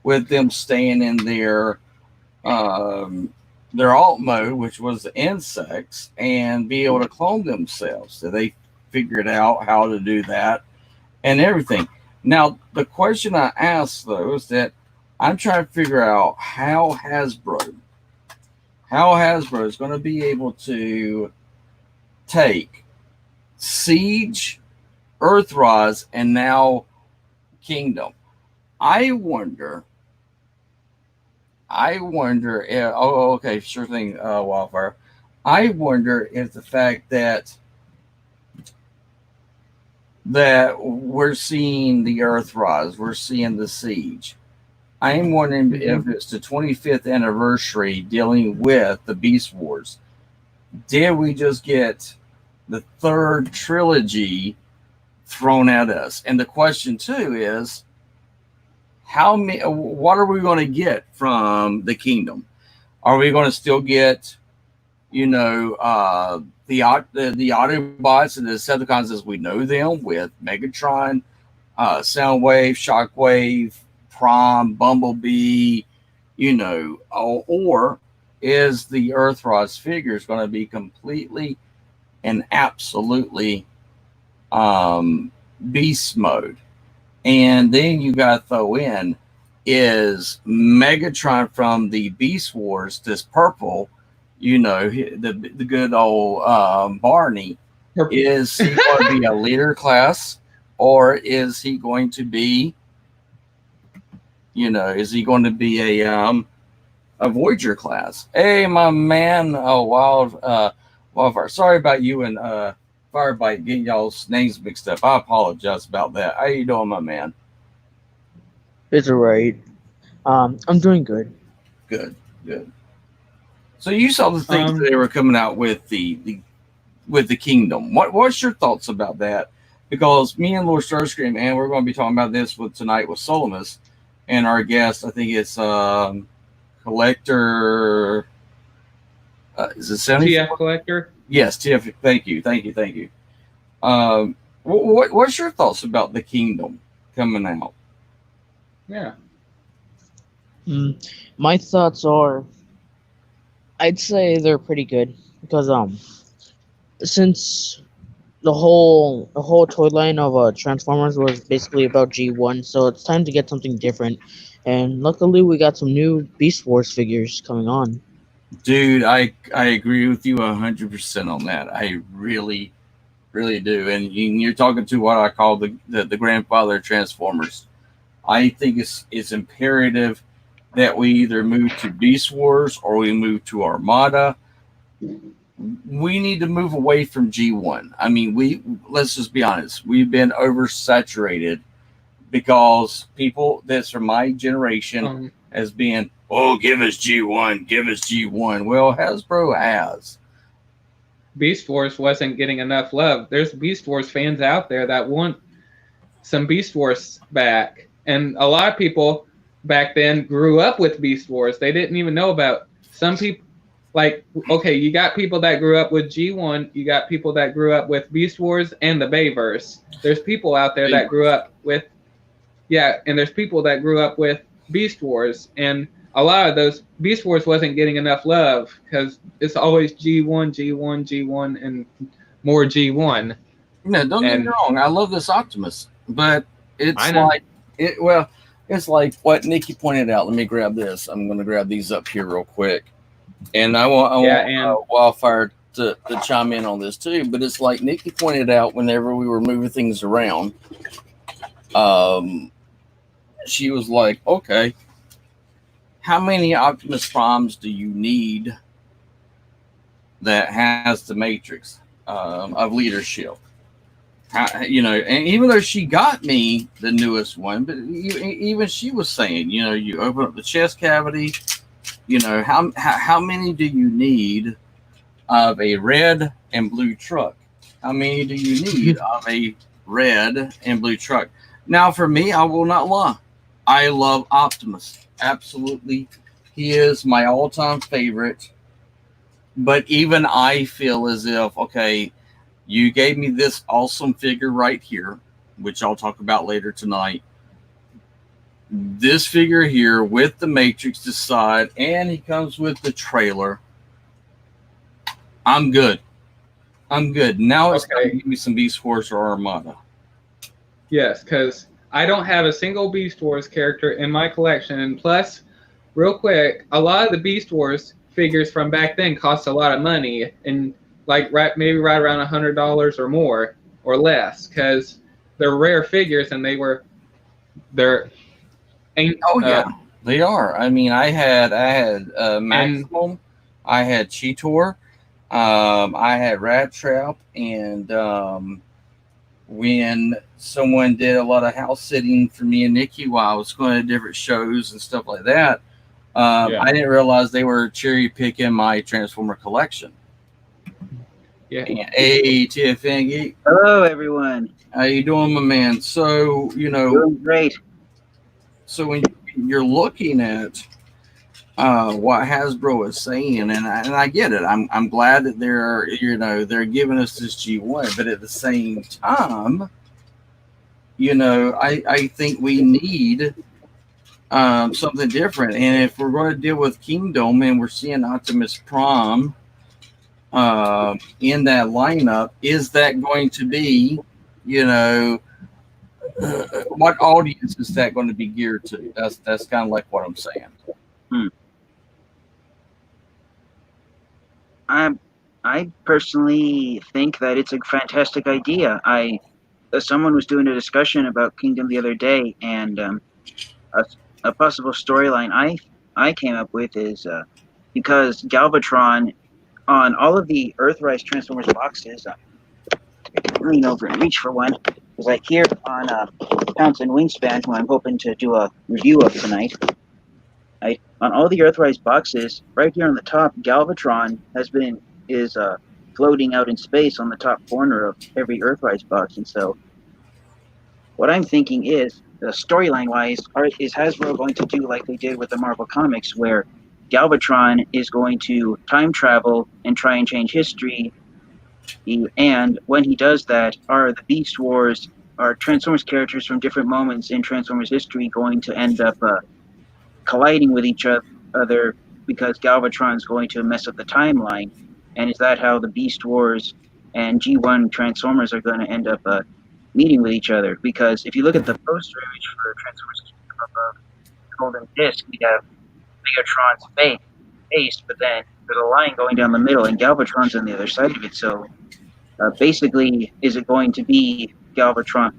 with them staying in their alt mode, which was the insects, and be able to clone themselves. So they figured out how to do that and everything. Now, the question I asked, though, is that I'm trying to figure out how Hasbro is going to be able to take Siege, Earthrise, and now Kingdom. I wonder I wonder if, oh, okay, sure thing, Wildfire. I wonder if the fact that we're seeing the Earthrise, we're seeing the Siege. I am wondering if it's the 25th anniversary dealing with the Beast Wars. Did we just get the third trilogy thrown at us? And the question too is, what are we going to get from the Kingdom? Are we going to still get, the Autobots and the Decepticons as we know them, with Megatron, Soundwave, Shockwave, Prime, Bumblebee, or is the Earthrise figures going to be completely and absolutely beast mode? And then you got to throw in, is Megatron from the Beast Wars, this purple, the good old Barney, is he going to be a leader class, or is he going to be, is he going to be a Voyager class? Hey, my man, Wildfire. Sorry about you and Firebite getting y'all's names mixed up. I apologize about that. How you doing, my man? It's alright. I'm doing good. Good. So you saw the things that they were coming out with the Kingdom. What's your thoughts about that? Because me and Lord Starscream, and we're going to be talking about this tonight with Solomus and our guest. I think it's Collector. Is it 74? TF Collector? Yes, TF. Thank you. What's your thoughts about the Kingdom coming out? Yeah. My thoughts are, I'd say they're pretty good because since the whole toy line of Transformers was basically about G1, so it's time to get something different. And luckily, we got some new Beast Wars figures coming on. Dude, I agree with you 100% on that. I really, really do. And you're talking to what I call the grandfather of Transformers. I think it's imperative that we either move to Beast Wars or we move to Armada. We need to move away from G1. I mean, let's just be honest. We've been oversaturated because people that's from my generation has been, give us G1. Well, Hasbro has. Beast Wars wasn't getting enough love. There's Beast Wars fans out there that want some Beast Wars back. And a lot of people back then grew up with Beast Wars. They didn't even know about some people. Like, okay, you got people that grew up with G1. You got people that grew up with Beast Wars and the Bayverse. There's people out there that grew up with, and there's people that grew up with Beast Wars. And a lot of those Beast Wars wasn't getting enough love because it's always G1, and more G1. No, don't get me wrong. I love this Optimus, but it's like what Nikki pointed out. Let me grab this. I'm going to grab these up here real quick, and I want Wildfire to chime in on this too. But it's like Nikki pointed out. Whenever we were moving things around, she was like, "Okay, how many Optimus Primes do you need that has the Matrix of leadership?" And even though she got me the newest one, but even she was saying, you open up the chest cavity, how many do you need of a red and blue truck? How many do you need of a red and blue truck? Now, for me, I will not lie. I love Optimus. Absolutely. He is my all-time favorite. But even I feel as if, okay, you gave me this awesome figure right here, which I'll talk about later tonight. This figure here with the Matrix side, and he comes with the trailer. I'm good. Now it's time to give me some Beast Wars or Armada. Yes, because I don't have a single Beast Wars character in my collection. And plus, real quick, a lot of the Beast Wars figures from back then cost a lot of money. And maybe right around $100 or more or less, because they're rare figures and They are. I mean, I had Maximum, I had Cheetor, I had Rat Trap, and when someone did a lot of house sitting for me and Nikki while I was going to different shows and stuff like that, Yeah. I didn't realize they were cherry picking my Transformer collection. Yeah. Hey, TFN, Hello, everyone. how you doing, my man? So Doing great. so when you're looking at what Hasbro is saying, and I get it. I'm glad that they're giving us this G1, but at the same time, I think we need something different. And if we're going to deal with Kingdom and we're seeing Optimus Prime in that lineup, is that going to be, what audience is that going to be geared to? That's kind of like what I'm saying. I personally think that it's a fantastic idea. Someone was doing a discussion about Kingdom the other day, and a possible storyline I came up with is because Galvatron on all of the Earthrise Transformers boxes, lean over and reach for one, because like here on Pounce and Wingspan, who I'm hoping to do a review of tonight. On all the Earthrise boxes, right here on the top, Galvatron is floating out in space on the top corner of every Earthrise box. And so what I'm thinking is, storyline-wise, is Hasbro going to do like they did with the Marvel Comics, where Galvatron is going to time travel and try and change history, and when he does that, are the Beast Wars, are Transformers characters from different moments in Transformers history going to end up colliding with each other because Galvatron's going to mess up the timeline? And is that how the Beast Wars and G1 Transformers are going to end up meeting with each other? Because if you look at the poster image for Transformers Kingdom above Golden Disc, we have Megatron's face, but then there's a line going down the middle, and Galvatron's on the other side of it. So basically, is it going to be Galvatron?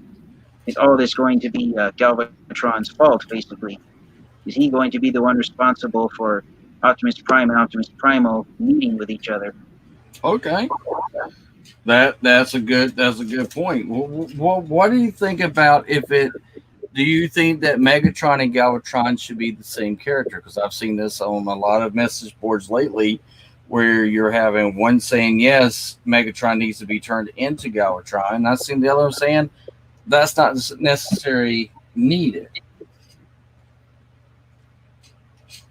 Is all this going to be Galvatron's fault, basically? Is he going to be the one responsible for Optimus Prime and Optimus Primal meeting with each other? Okay, that's a good point. What do you think about do you think that Megatron and Galvatron should be the same character? Because I've seen this on a lot of message boards lately, where you're having one saying yes, Megatron needs to be turned into Galvatron, and I've seen the other one saying that's not necessarily needed.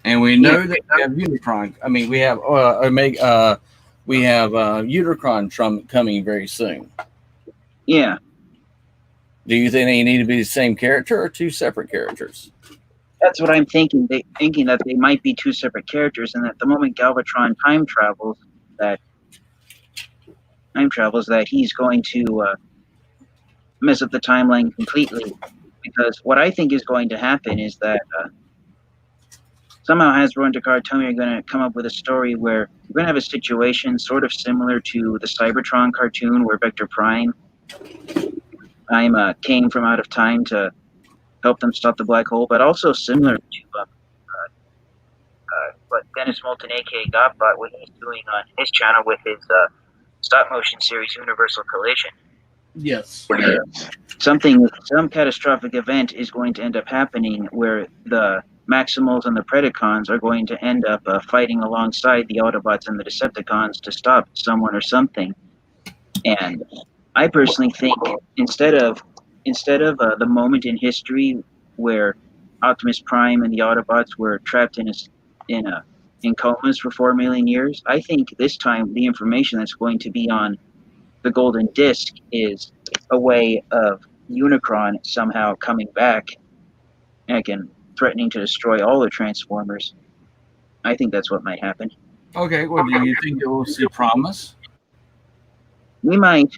And we know that we have Unicron. I mean, we have Unicron coming very soon. Yeah. Do you think they need to be the same character or two separate characters? That's what I'm thinking. Thinking that they might be two separate characters, and that the moment Galvatron time travels, that he's going to mess up the timeline completely. Because what I think is going to happen is that somehow Hasbro and Takara Tomy are going to come up with a story where we're going to have a situation sort of similar to the Cybertron cartoon, where Vector Prime came from out of time to help them stop the black hole, but also similar to what Dennis Moulton, aka Godbot, what he's doing on his channel with his stop motion series Universal Collision. Yes. Some catastrophic event is going to end up happening where the Maximals and the Predacons are going to end up fighting alongside the Autobots and the Decepticons to stop someone or something. And I personally think instead of the moment in history where Optimus Prime and the Autobots were trapped in comas for 4 million years, I think this time the information that's going to be on the Golden Disc is a way of Unicron somehow coming back and again threatening to destroy all the Transformers. I think that's what might happen. Okay, well, do you think we'll see Promise? We might.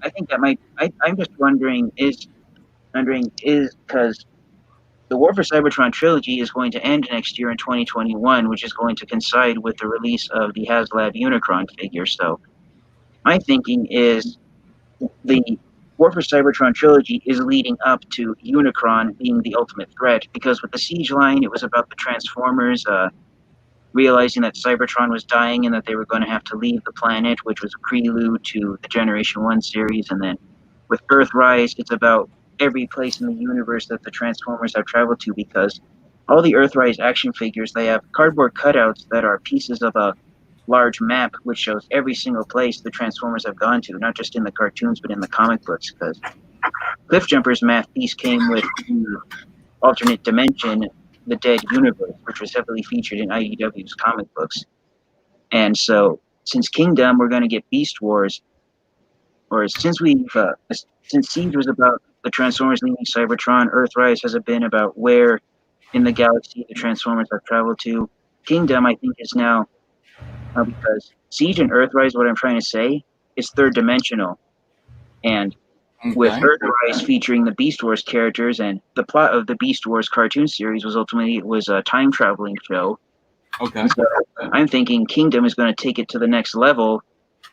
I think that might. I'm just wondering is because the War for Cybertron trilogy is going to end next year in 2021, which is going to coincide with the release of the HasLab Unicron figure. So my thinking is the War for Cybertron trilogy is leading up to Unicron being the ultimate threat, because with the Siege line, it was about the Transformers realizing that Cybertron was dying and that they were going to have to leave the planet, which was a prelude to the Generation 1 series. And then with Earthrise, it's about every place in the universe that the Transformers have traveled to, because all the Earthrise action figures, they have cardboard cutouts that are pieces of a large map which shows every single place the Transformers have gone to, not just in the cartoons but in the comic books, because Cliffjumper's math piece came with the alternate dimension, the Dead Universe, which was heavily featured in IDW's comic books. And so since Kingdom, we're going to get Beast Wars, or since Siege was about the Transformers leaving Cybertron, Earthrise has been about where in the galaxy the Transformers have traveled to. Kingdom, I think, is now, because Siege and Earthrise, what I'm trying to say, is third dimensional. And with Earthrise featuring the Beast Wars characters, and the plot of the Beast Wars cartoon series was ultimately a time traveling show. Okay. So I'm thinking Kingdom is going to take it to the next level,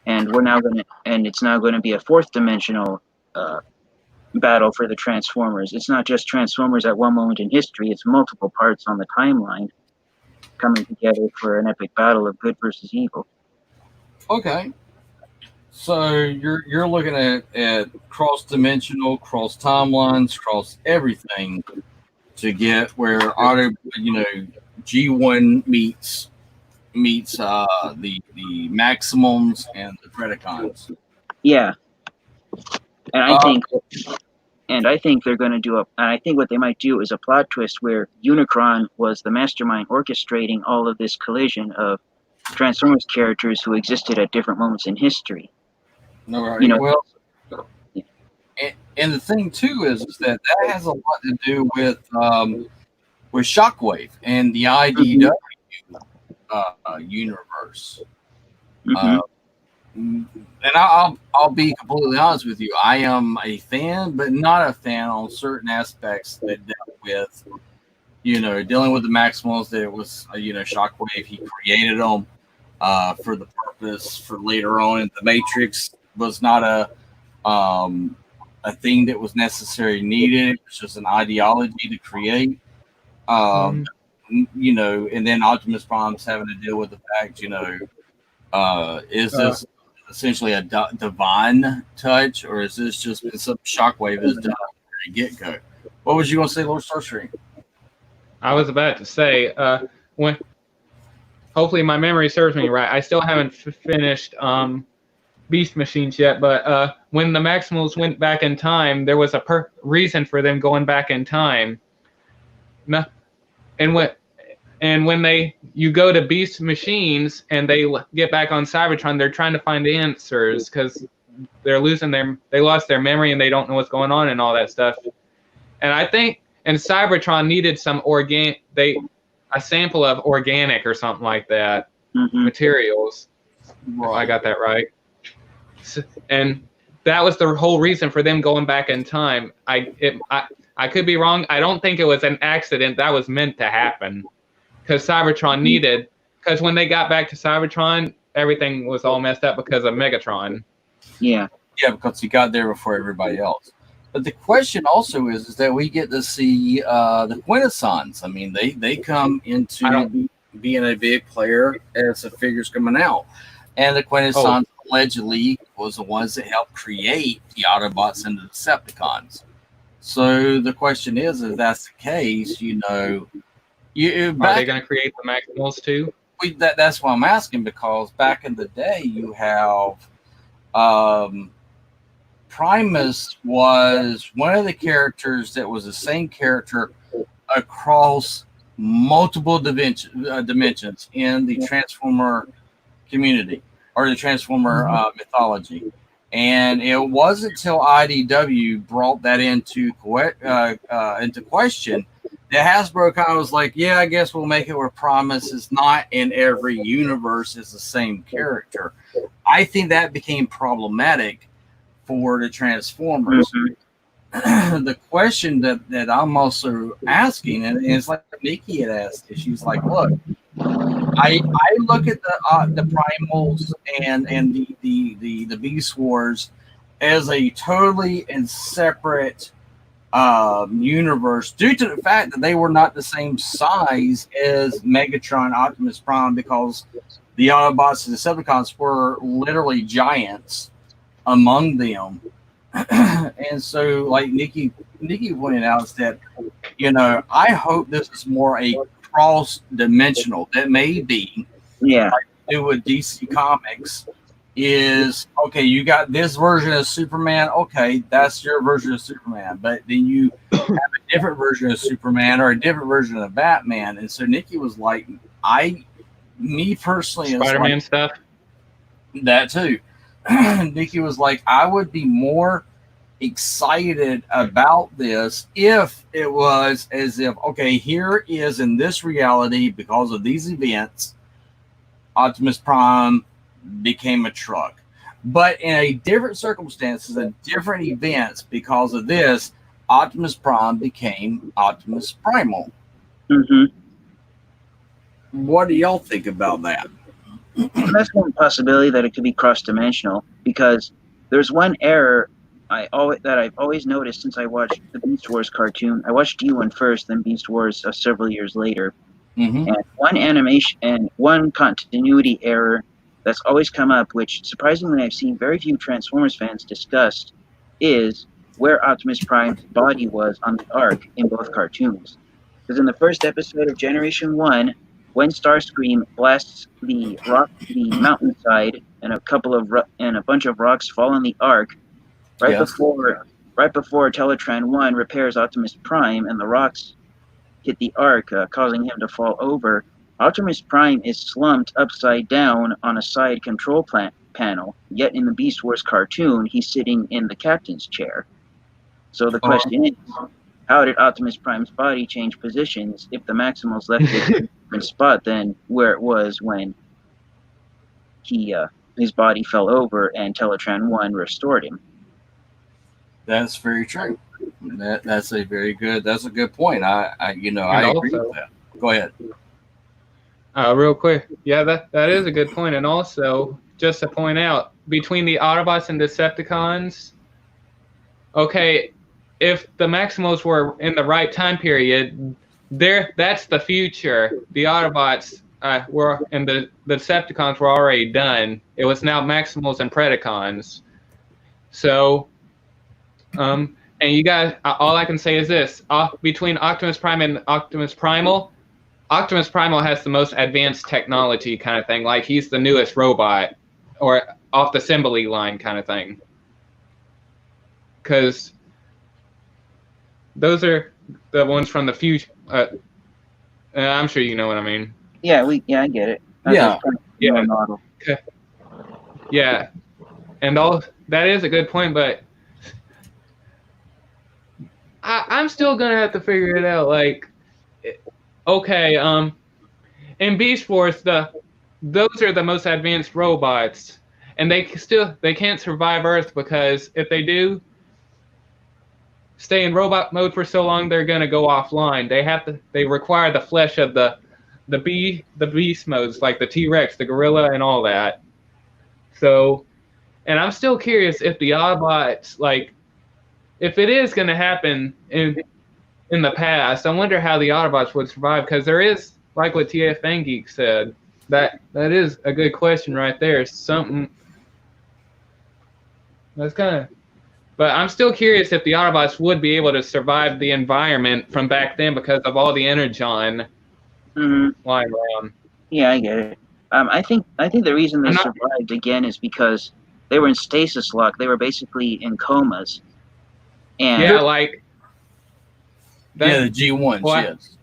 and it's now going to be a fourth dimensional battle for the Transformers. It's not just Transformers at one moment in history; it's multiple parts on the timeline coming together for an epic battle of good versus evil. Okay. So you're looking at cross dimensional, cross timelines, cross everything to get where G1 meets the Maximums and the Predacons. Yeah, and I think they're going to do I think what they might do is a plot twist where Unicron was the mastermind orchestrating all of this collision of Transformers characters who existed at different moments in history. No, right. Well, and the thing too is that has a lot to do with Shockwave and the IDW universe. Mm-hmm. And I'll be completely honest with you. I am a fan, but not a fan on certain aspects that dealt with, dealing with the Maximals. That it was, Shockwave. He created them for the purpose for later on in the Matrix. Was not a thing that was necessarily needed. It was just an ideology to create. And then Optimus Prime's having to deal with the fact, is this essentially a divine touch, or is this just some Shockwave is done from the get-go? What was you going to say, Lord Starscream? I was about to say, when hopefully my memory serves me right, I still haven't finished Beast Machines yet, but when the Maximals went back in time, there was a reason for them going back in time. And when you go to Beast Machines and they get back on Cybertron, they're trying to find answers because they lost their memory and they don't know what's going on and all that stuff. And I think Cybertron needed a sample of organic or something like that materials. Well, I got that right. And that was the whole reason for them going back in time. I could be wrong. I don't think it was an accident. That was meant to happen because Cybertron because when they got back to Cybertron, everything was all messed up because of Megatron. Yeah. Yeah, because he got there before everybody else. But the question also is that we get to see the Quintessons. I mean, they come into being a big player as the figures coming out. And the Quintessons allegedly was the ones that helped create the Autobots and the Decepticons. So the question is, if that's the case, are they going to create the Maximals too? That's why I'm asking, because back in the day, you have Primus was one of the characters that was the same character across multiple dimensions in the Transformer community or the Transformer mythology. And it wasn't until IDW brought that into question that Hasbro kind of was like, yeah, I guess we'll make it where Primus is not in every universe is the same character. I think that became problematic for the Transformers. The question that I'm also asking, and it's like Nikki had asked, she's like, look, I look at the Primals and the Beast Wars as a totally and separate universe due to the fact that they were not the same size as Megatron, Optimus Prime, because the Autobots and Decepticons were literally giants among them. And so, like Nikki pointed out, is that, you know, I hope this is more a cross-dimensional. That may be, Yeah. like we do with DC Comics, is, okay, you got this version of Superman, okay, that's your version of Superman, but then you have a different version of Superman or a different version of Batman. And so Nikki was like, me personally, it's Spider-Man like, stuff. that too. Nikki was like, I would be more excited about this if it was as if, okay, here is in this reality, because of these events, Optimus Prime became a truck. But in a different circumstances and different events, because of this, Optimus Prime became Optimus Primal. Mm-hmm. What do y'all think about that? That's one possibility, that it could be cross-dimensional, because there's one error that I've always noticed since I watched the Beast Wars cartoon. I watched G1 first, then Beast Wars several years later. Mm-hmm. And one animation and one continuity error that's always come up, which surprisingly I've seen very few Transformers fans discuss, is where Optimus Prime's body was on the Ark in both cartoons. Because in the first episode of Generation 1, when Starscream blasts the mountainside, and a bunch of rocks fall on the Ark, right before Teletran 1 repairs Optimus Prime and the rocks hit the Ark, causing him to fall over, Optimus Prime is slumped upside down on a side control panel, yet in the Beast Wars cartoon, he's sitting in the captain's chair. So the question is, how did Optimus Prime's body change positions if the Maximals left it in a different spot than where it was when his body fell over and Teletran 1 restored him? That's very true. That's a good point. I agree with that. Go ahead. Real quick. Yeah, that is a good point. And also, just to point out, between the Autobots and Decepticons, okay, if the Maximals were in the right time period, that's the future. The Autobots were, and the Decepticons were already done. It was now Maximals and Predacons. So, and you guys, all I can say is this: between Optimus Prime and Optimus Primal has the most advanced technology, kind of thing. Like, he's the newest robot, or off the assembly line, kind of thing. Because those are the ones from the future. I'm sure you know what I mean. Yeah, I get it. Yeah. Model. Okay. Yeah, and all that is a good point, but I'm still gonna have to figure it out. Like, okay, in Beast Wars, those are the most advanced robots, and they can't survive Earth, because if they do stay in robot mode for so long, they're gonna go offline. They require the flesh of the beast modes, like the T-Rex, the gorilla, and all that. So, and I'm still curious if the Autobots, like, if it is gonna happen in the past, I wonder how the Autobots would survive, because there is, like what TFN Geek said, that is a good question right there. Something that's kind of, but I'm still curious if the Autobots would be able to survive the environment from back then because of all the energon lying around. Yeah, I get it. I think the reason they survived again is because they were in stasis lock. They were basically in comas. And yeah, like the G1s, yes.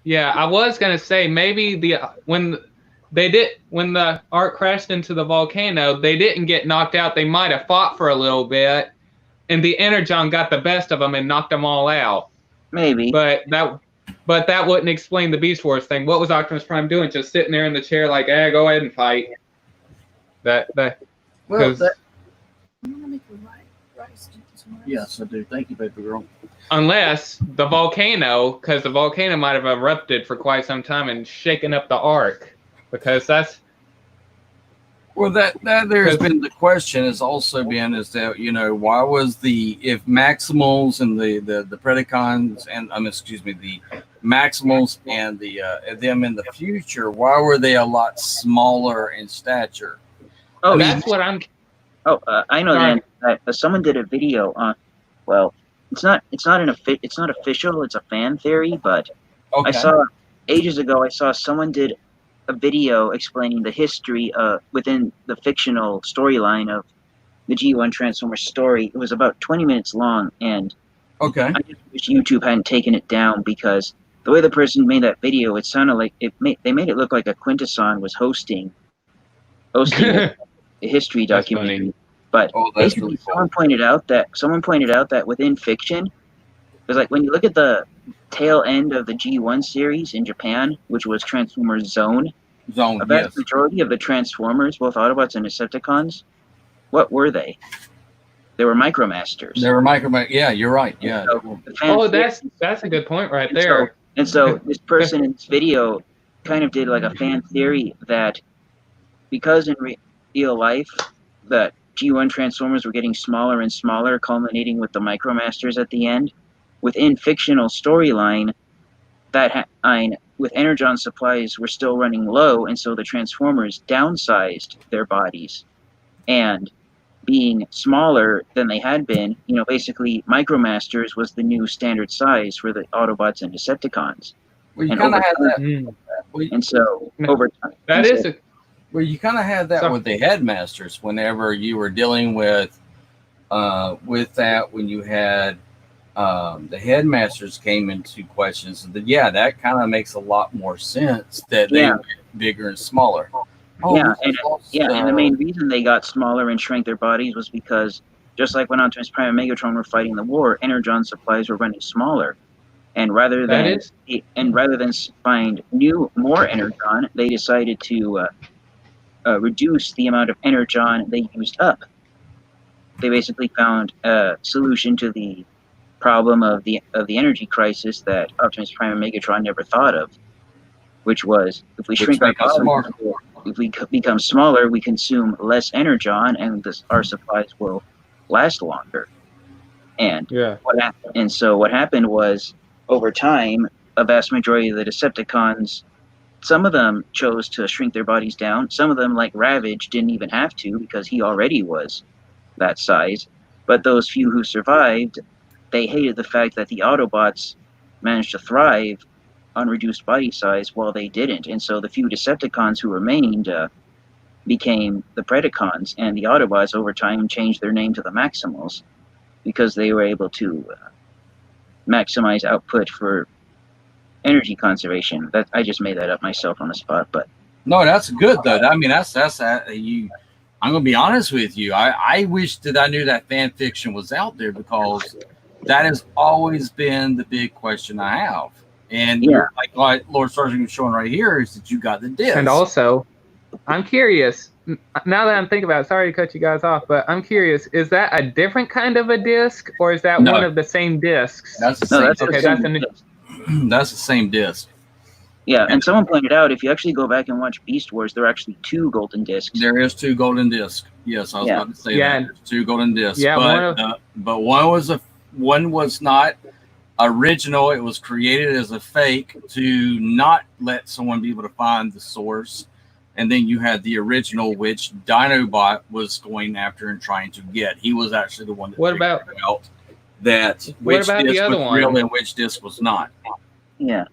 Yeah, I was gonna say maybe when the Ark crashed into the volcano, they didn't get knocked out. They might have fought for a little bit, and the energon got the best of them and knocked them all out. Maybe. But that wouldn't explain the Beast Wars thing. What was Optimus Prime doing? Just sitting there in the chair, like, go ahead and fight. Yes, I do. Thank you, baby girl. Unless the volcano, because the volcano might have erupted for quite some time and shaken up the Ark, because that's Well, that there's been the question has also been is that why was if Maximals and the Predacons and the Maximals and the them in the future, why were they a lot smaller in stature? Oh, That's what I'm. Oh, I know Sorry. that someone did a video on. Well, it's not official. It's a fan theory, but Okay. I saw ages ago. I saw someone did a video explaining the history within the fictional storyline of the G1 Transformers story. It was about 20 minutes long, and Okay. I just wish YouTube hadn't taken it down because the way the person made that video, it sounded like they made it look like a Quintesson was hosting a history That's documentary. funny. But Oh, that's basically, really cool. someone pointed out that within fiction, because like when you look at the tail end of the G1 series in Japan, which was Transformers Zone, Zone. a vast Yes. majority of the Transformers, both Autobots and Decepticons, what were they? They were Micromasters. They were Yeah, you're right. Yeah. So the fan Oh, theory- that's a good point right and there. so this person in this video kind of did like a fan theory that because in real life that G1 Transformers were getting smaller and smaller, culminating with the Micromasters at the end, within fictional storyline, with Energon supplies were still running low, and so the Transformers downsized their bodies. And being smaller than they had been, basically Micromasters was the new standard size for the Autobots and Decepticons. Well, you And kind of over had that. Mm. And so over time, That is a Well, you kind of had that So- with the headmasters whenever you were dealing with that when you had the headmasters came into questions. That kind of makes a lot more sense that they were bigger and smaller. and the main reason they got smaller and shrank their bodies was because just like when Optimus Prime and Megatron were fighting the war, Energon supplies were running smaller. And rather than find more Energon, they decided to reduce the amount of Energon they used up. They basically found a solution to the problem of the energy crisis that Optimus Prime and Megatron never thought of, which was if we shrink our bodies, if we become smaller, we consume less Energon, and our supplies will last longer. And what happened was, over time, a vast majority of the Decepticons, some of them chose to shrink their bodies down. Some of them, like Ravage, didn't even have to because he already was that size. But those few who survived, they hated the fact that the Autobots managed to thrive on reduced body size while they didn't. And so the few Decepticons who remained became the Predacons, and the Autobots over time changed their name to the Maximals because they were able to maximize output for energy conservation. That I just made that up myself on the spot, but no, that's good though. I mean, that's you. I'm gonna be honest with you. I wish that I knew that fan fiction was out there because that has always been the big question I have. And like Lord Sergeant was showing right here is that you got the disc. And also, I'm curious. Now that I'm thinking about it, sorry to cut you guys off, but I'm curious, is that a different kind of a disc or is that one of the same discs? That's the same. That's the same disc. Yeah, and someone pointed out if you actually go back and watch Beast Wars, there are actually 2 golden discs. There is 2 golden discs. Yes, I was about to say that. There's 2 golden discs. Yeah, but one was not original. It was created as a fake to not let someone be able to find the source. And then you had the original, which Dinobot was going after and trying to get. He was actually the one that figured out that which disc was real and which disc was not. Yeah.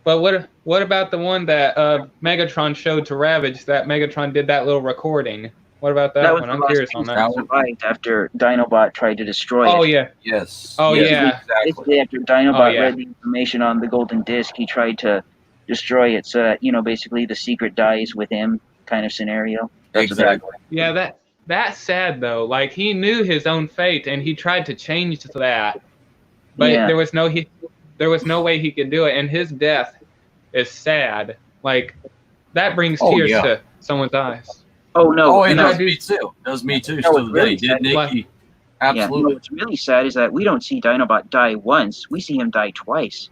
But what about the one that Megatron showed to Ravage? That Megatron did that little recording. What about that one? I'm curious on that. Survived after Dinobot tried to destroy it. Oh yeah. Yes. Oh yes, yeah. Exactly. Basically, after Dinobot read the information on the golden disc, he tried to destroy it so that basically the secret dies with him, kind of scenario. That's exactly. Yeah, that's sad though. Like he knew his own fate and he tried to change that, but there was no way he could do it, and his death is sad. Like that brings tears to someone's eyes. Oh no! Oh, it does me too. It does me too. Still today, did Nicky? Absolutely. What's really sad is that we don't see Dinobot die once; we see him die twice.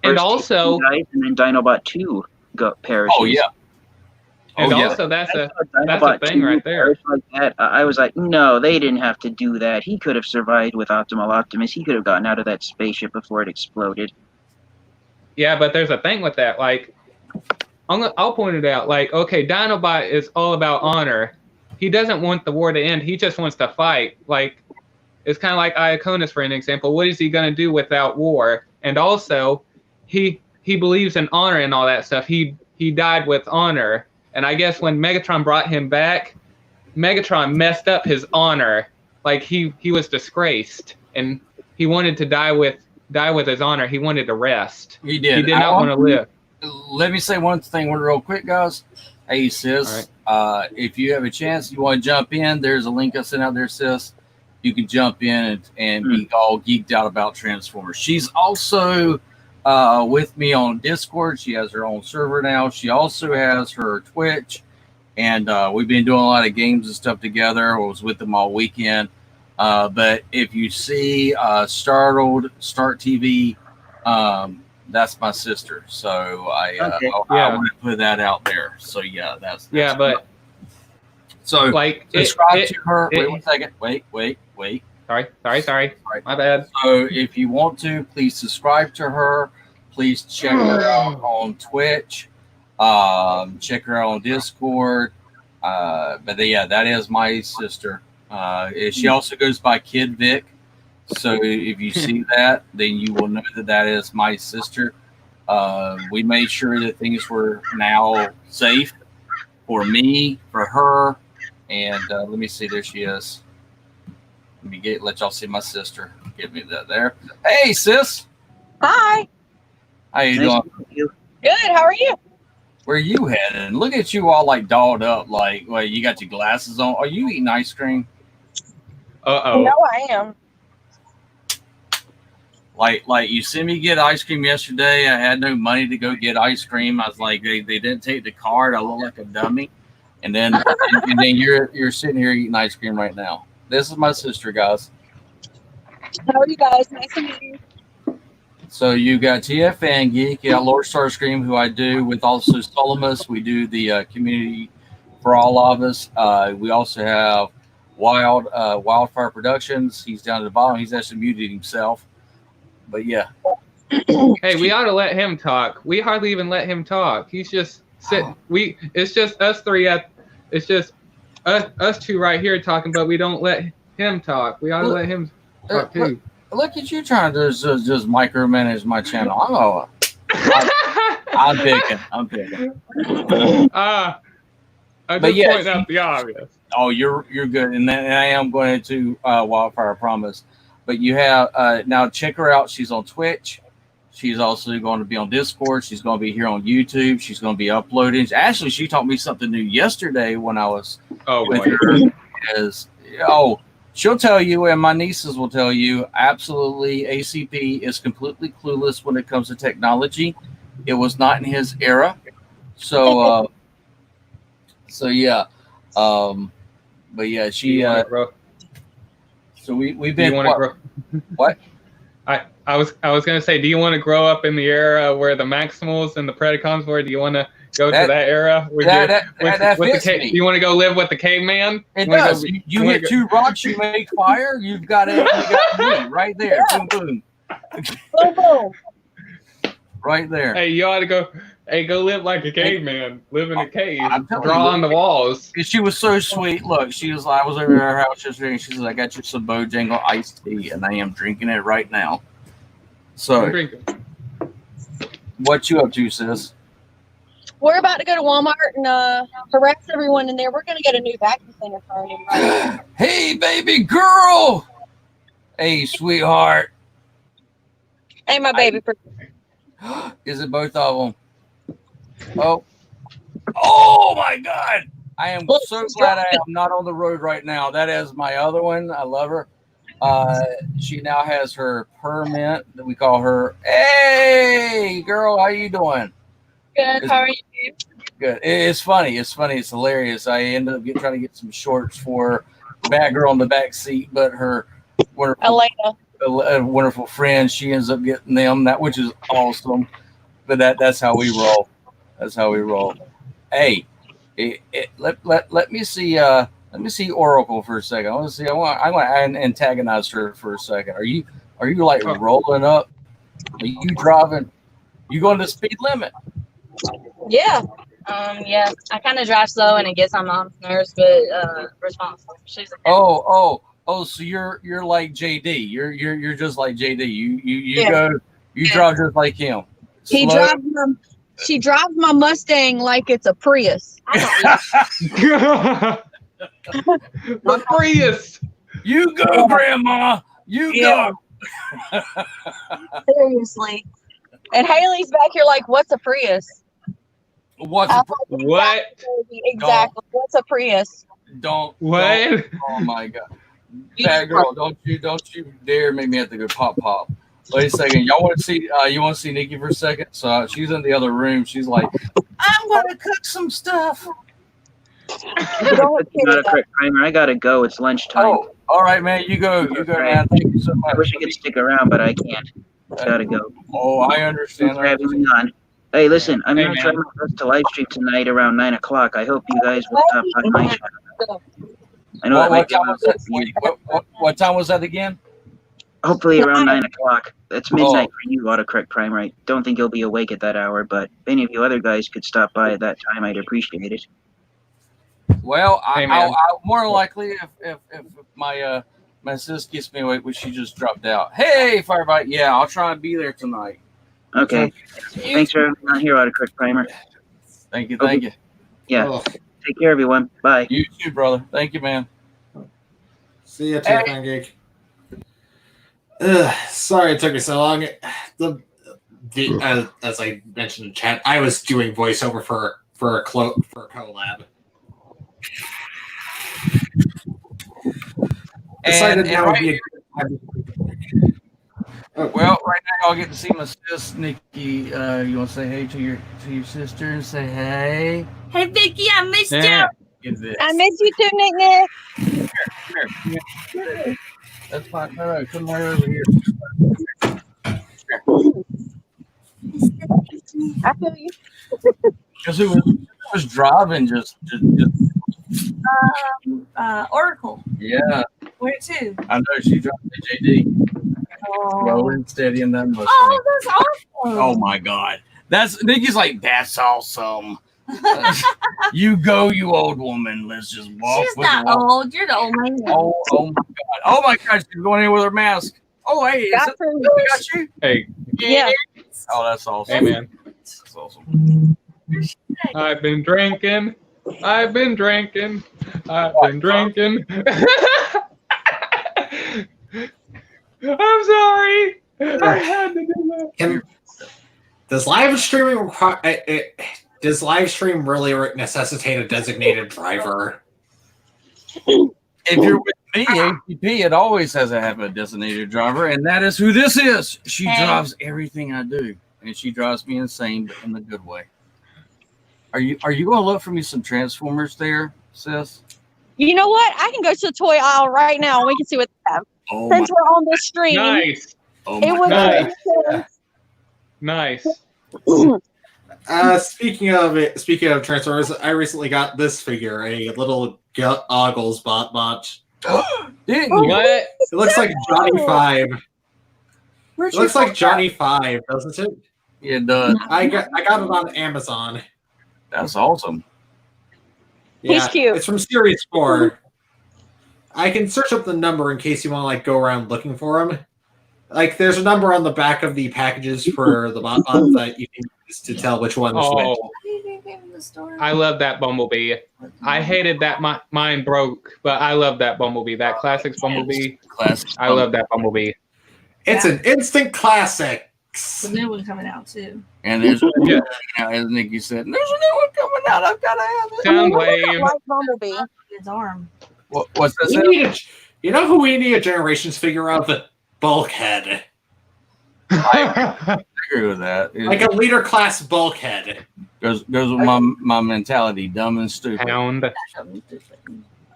And also, he dies, and then Dinobot 2 perishes. Oh yeah. And Oh, yeah. also, that's a Dinobot thing 2 right there. like that. I was like, no, they didn't have to do that. He could have survived with Optimal Optimus. He could have gotten out of that spaceship before it exploded. Yeah, but there's a thing with that. Like, I'll point it out. Like, okay, Dinobot is all about honor. He doesn't want the war to end. He just wants to fight. Like, it's kind of like Iaconus, for an example. What is he going to do without war? And also, he believes in honor and all that stuff. He died with honor. And I guess when Megatron brought him back, Megatron messed up his honor. Like, he was disgraced, and he wanted to die with his honor. He wanted to rest. He did. He did not want to live. Let me say one thing real quick, guys. Hey, sis, if you have a chance, you want to jump in, there's a link I sent out there, sis. You can jump in and be all geeked out about Transformers. She's also with me on Discord. She has her own server now. She also has her Twitch, and we've been doing a lot of games and stuff together. I was with them all weekend. But if you see Startled Start TV, that's my sister. So I want to put that out there. So yeah, that's but so like subscribe to her. Wait 1 second. Wait. Sorry. My bad. So if you want to, please subscribe to her. Please check her out on Twitch. Check her out on Discord. But yeah, that is my sister. She also goes by Kid Vic. So if you see that, then you will know that is my sister. We made sure that things were now safe for me, for her, and let me see. There she is. Let y'all see my sister. Give me that there. Hey, sis. Hi. How you doing? Good. How are you? Where you headed? Look at you all like dolled up. Like, well, you got your glasses on. Are you eating ice cream? No, I am. Like you see me get ice cream yesterday. I had no money to go get ice cream. I was like, they didn't take the card. I look like a dummy. And then you're sitting here eating ice cream right now. This is my sister, guys. How are you guys? Nice to meet you. So you got TF Fan Geek, you got Lord Starscream, who I do with also Solomus. We do the community for all of us. We also have Wildfire Productions. He's down at the bottom. He's actually muted himself. But yeah. Hey, we ought to let him talk. We hardly even let him talk. He's just sitting. It's just us three it's just us two right here talking, but we don't let him talk. We ought to let him talk too. Look at you trying to just micromanage my channel. I'm picking. I'm but just yeah, pointing out the obvious. Oh, you're good, and I am going to Wildfire, I promise. But you have now check her out. She's on Twitch. She's also going to be on Discord. She's going to be here on YouTube. She's going to be uploading. Actually, she taught me something new yesterday when I was with her. She'll tell you, and my nieces will tell you, absolutely, ACP is completely clueless when it comes to technology. It was not in his era. So, yeah. But yeah, she. So we've been. What? I was gonna say, do you want to grow up in the era where the Maximals and the Predacons were? Do you want to go to that era? Do you want to go live with the caveman? It does. You hit two rocks, you make fire. You got me right there. Boom, boom. Boom. Right there. Hey, you ought to go. Hey, go live like a caveman. Live in a cave. Draw on the walls. She was so sweet. Look, I was over at her house yesterday, and she says, I got you some Bojangles iced tea, and I am drinking it right now. So, what you up to, sis? We're about to go to Walmart and harass everyone in there. We're going to get a new vacuum cleaner for him. Right? Hey, baby girl. Hey, sweetheart. Hey, my baby. Is it both of them? Oh my God. I am so glad I am not on the road right now. That is my other one. I love her. She now has her permit that we call her. Hey, girl, how you doing? Good. How are you? Good. It's funny. It's hilarious. I ended up trying to get some shorts for Batgirl in the back seat, but her wonderful friend, she ends up getting them, which is awesome. But that's how we roll. That's how we roll. Hey, Let me see. Let me see Oracle for a second. I want to see. I want to antagonize her for a second. Are you like rolling up? Are you driving? You going to the speed limit? Yeah. Yeah. I kind of drive slow and it gets on mom's nerves, but responsible. She's a Oh. So you're like JD. You're just like JD. You go. You drive just like him. She Slow. drives my Mustang like it's a Prius. The Prius. You go, Grandma. You go. Seriously. And Haley's back here like, what's a Prius? What? Exactly. What's a Prius? Don't. What? Oh my God. Bad girl, don't you dare make me have to go pop. Wait a second. Y'all want to see you want to see Nikki for a second? So she's in the other room. She's like, I'm gonna cook some stuff. Not a correct timer. I gotta go. It's lunchtime. Oh, all right, man. You go, man. Thank you so much. I wish I could stick around, but I can't. Gotta go. Oh, I understand. Thanks for having me on. Hey, listen, I'm gonna try my best to live stream tonight around 9 o'clock. I hope you guys will stop by my channel. I know what time was that? What time was that again? Hopefully around 9 o'clock. That's midnight for you, autocorrect prime, right? Don't think you'll be awake at that hour, but if any of you other guys could stop by at that time, I'd appreciate it. Well, I'll more likely if my my sis gets me awake, which she just dropped out. Hey, Firebite, yeah, I'll try and be there tonight. Okay. Thanks for having me on here, autocorrect primer. Thank you. Yeah. Oh. Take care, everyone. Bye. You too, brother. Thank you, man. See you, Fan Geek. Sorry it took me so long. As I mentioned in chat, I was doing voiceover for a collab. Decided now would be a good time. Well, right now I'll get to see my sis, Nikki. You want to say hey to your sister and say hey? Hey, Vicky, I missed you. Get this. I miss you too, Nick. Come here. That's fine. No, come right over here. I feel you. Because who was driving just Oracle. Yeah. Where to? I know she dropped the JD. Slow and steady in that Mustang. Oh, that's awesome. Oh my God. That's Nikki's like, that's awesome. You go, you old woman. Let's just walk. She's not old. You're the old man. Oh my God. Oh my God. She's going in with her mask. Oh, hey. Got you? Hey. Yeah. Oh, that's awesome. Hey, man. That's awesome. I've been drinking. I'm sorry. I had to do that. Does live streaming require? Does live stream really necessitate a designated driver? If you're with me, ATP, it always has to have a designated driver, and that is who this is. She drives everything I do, and she drives me insane, but in the good way. Are you going to look for me some Transformers there, sis? You know what? I can go to the toy aisle right now and we can see what they have. Oh Since we're on the stream. Nice. Oh it my God. Nice. Speaking of Transformers, I recently got this figure, a little Goggles bot. Didn't you? What? It looks like Johnny Five. Where'd It looks like Johnny Five, doesn't it? Yeah, it does. I got it on Amazon. That's awesome. Yeah, He's cute. It's from Series 4. I can search up the number in case you want to like go around looking for them. Like, there's a number on the back of the packages for the bots that you can use to tell which one's which. I love that Bumblebee. I hated that mine broke, but I love that Bumblebee. That classics Bumblebee. I love that Bumblebee. It's an instant classic. The new one coming out too. And there's a new one out, as Nikki said. There's a new one coming out. I've got to have it. Soundwave. Like Bumblebee. His arm. What's this? You know who we need a Generations figure of? Bulkhead. I agree with that. Like a leader class Bulkhead. Goes with my mentality, dumb and stupid. Pound.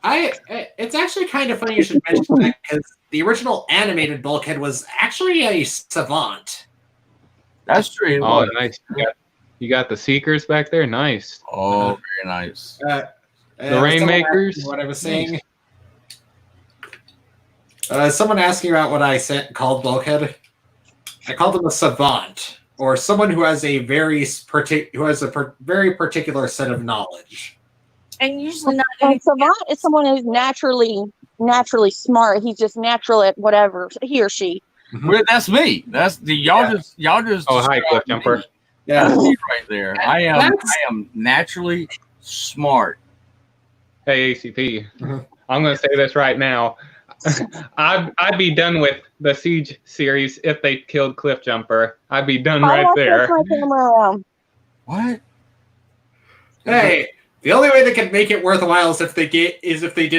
It's actually kind of funny you should mention that because the original animated Bulkhead was actually a savant. That's true. Oh, nice. You got the Seekers back there. Nice. Oh, Very nice. The someone Rainmakers? asked me what I was saying. Someone asked me about what I called Bulkhead. I called him a savant, or someone who has a very very particular set of knowledge. And usually not. And savant is someone who's naturally smart. He's just natural at whatever he or she. Well, that's me. That's the y'all just Oh, hi, Cliff described Jumper. me. Yeah. That's me right there. I am naturally smart. Hey, ACP. Mhm. I'm going to say this right now. I'd be done with the Siege series if they killed Cliff Jumper. I'd be done How right do I there. switch my camera around? What? Hey, the only way they can make it worthwhile is if they did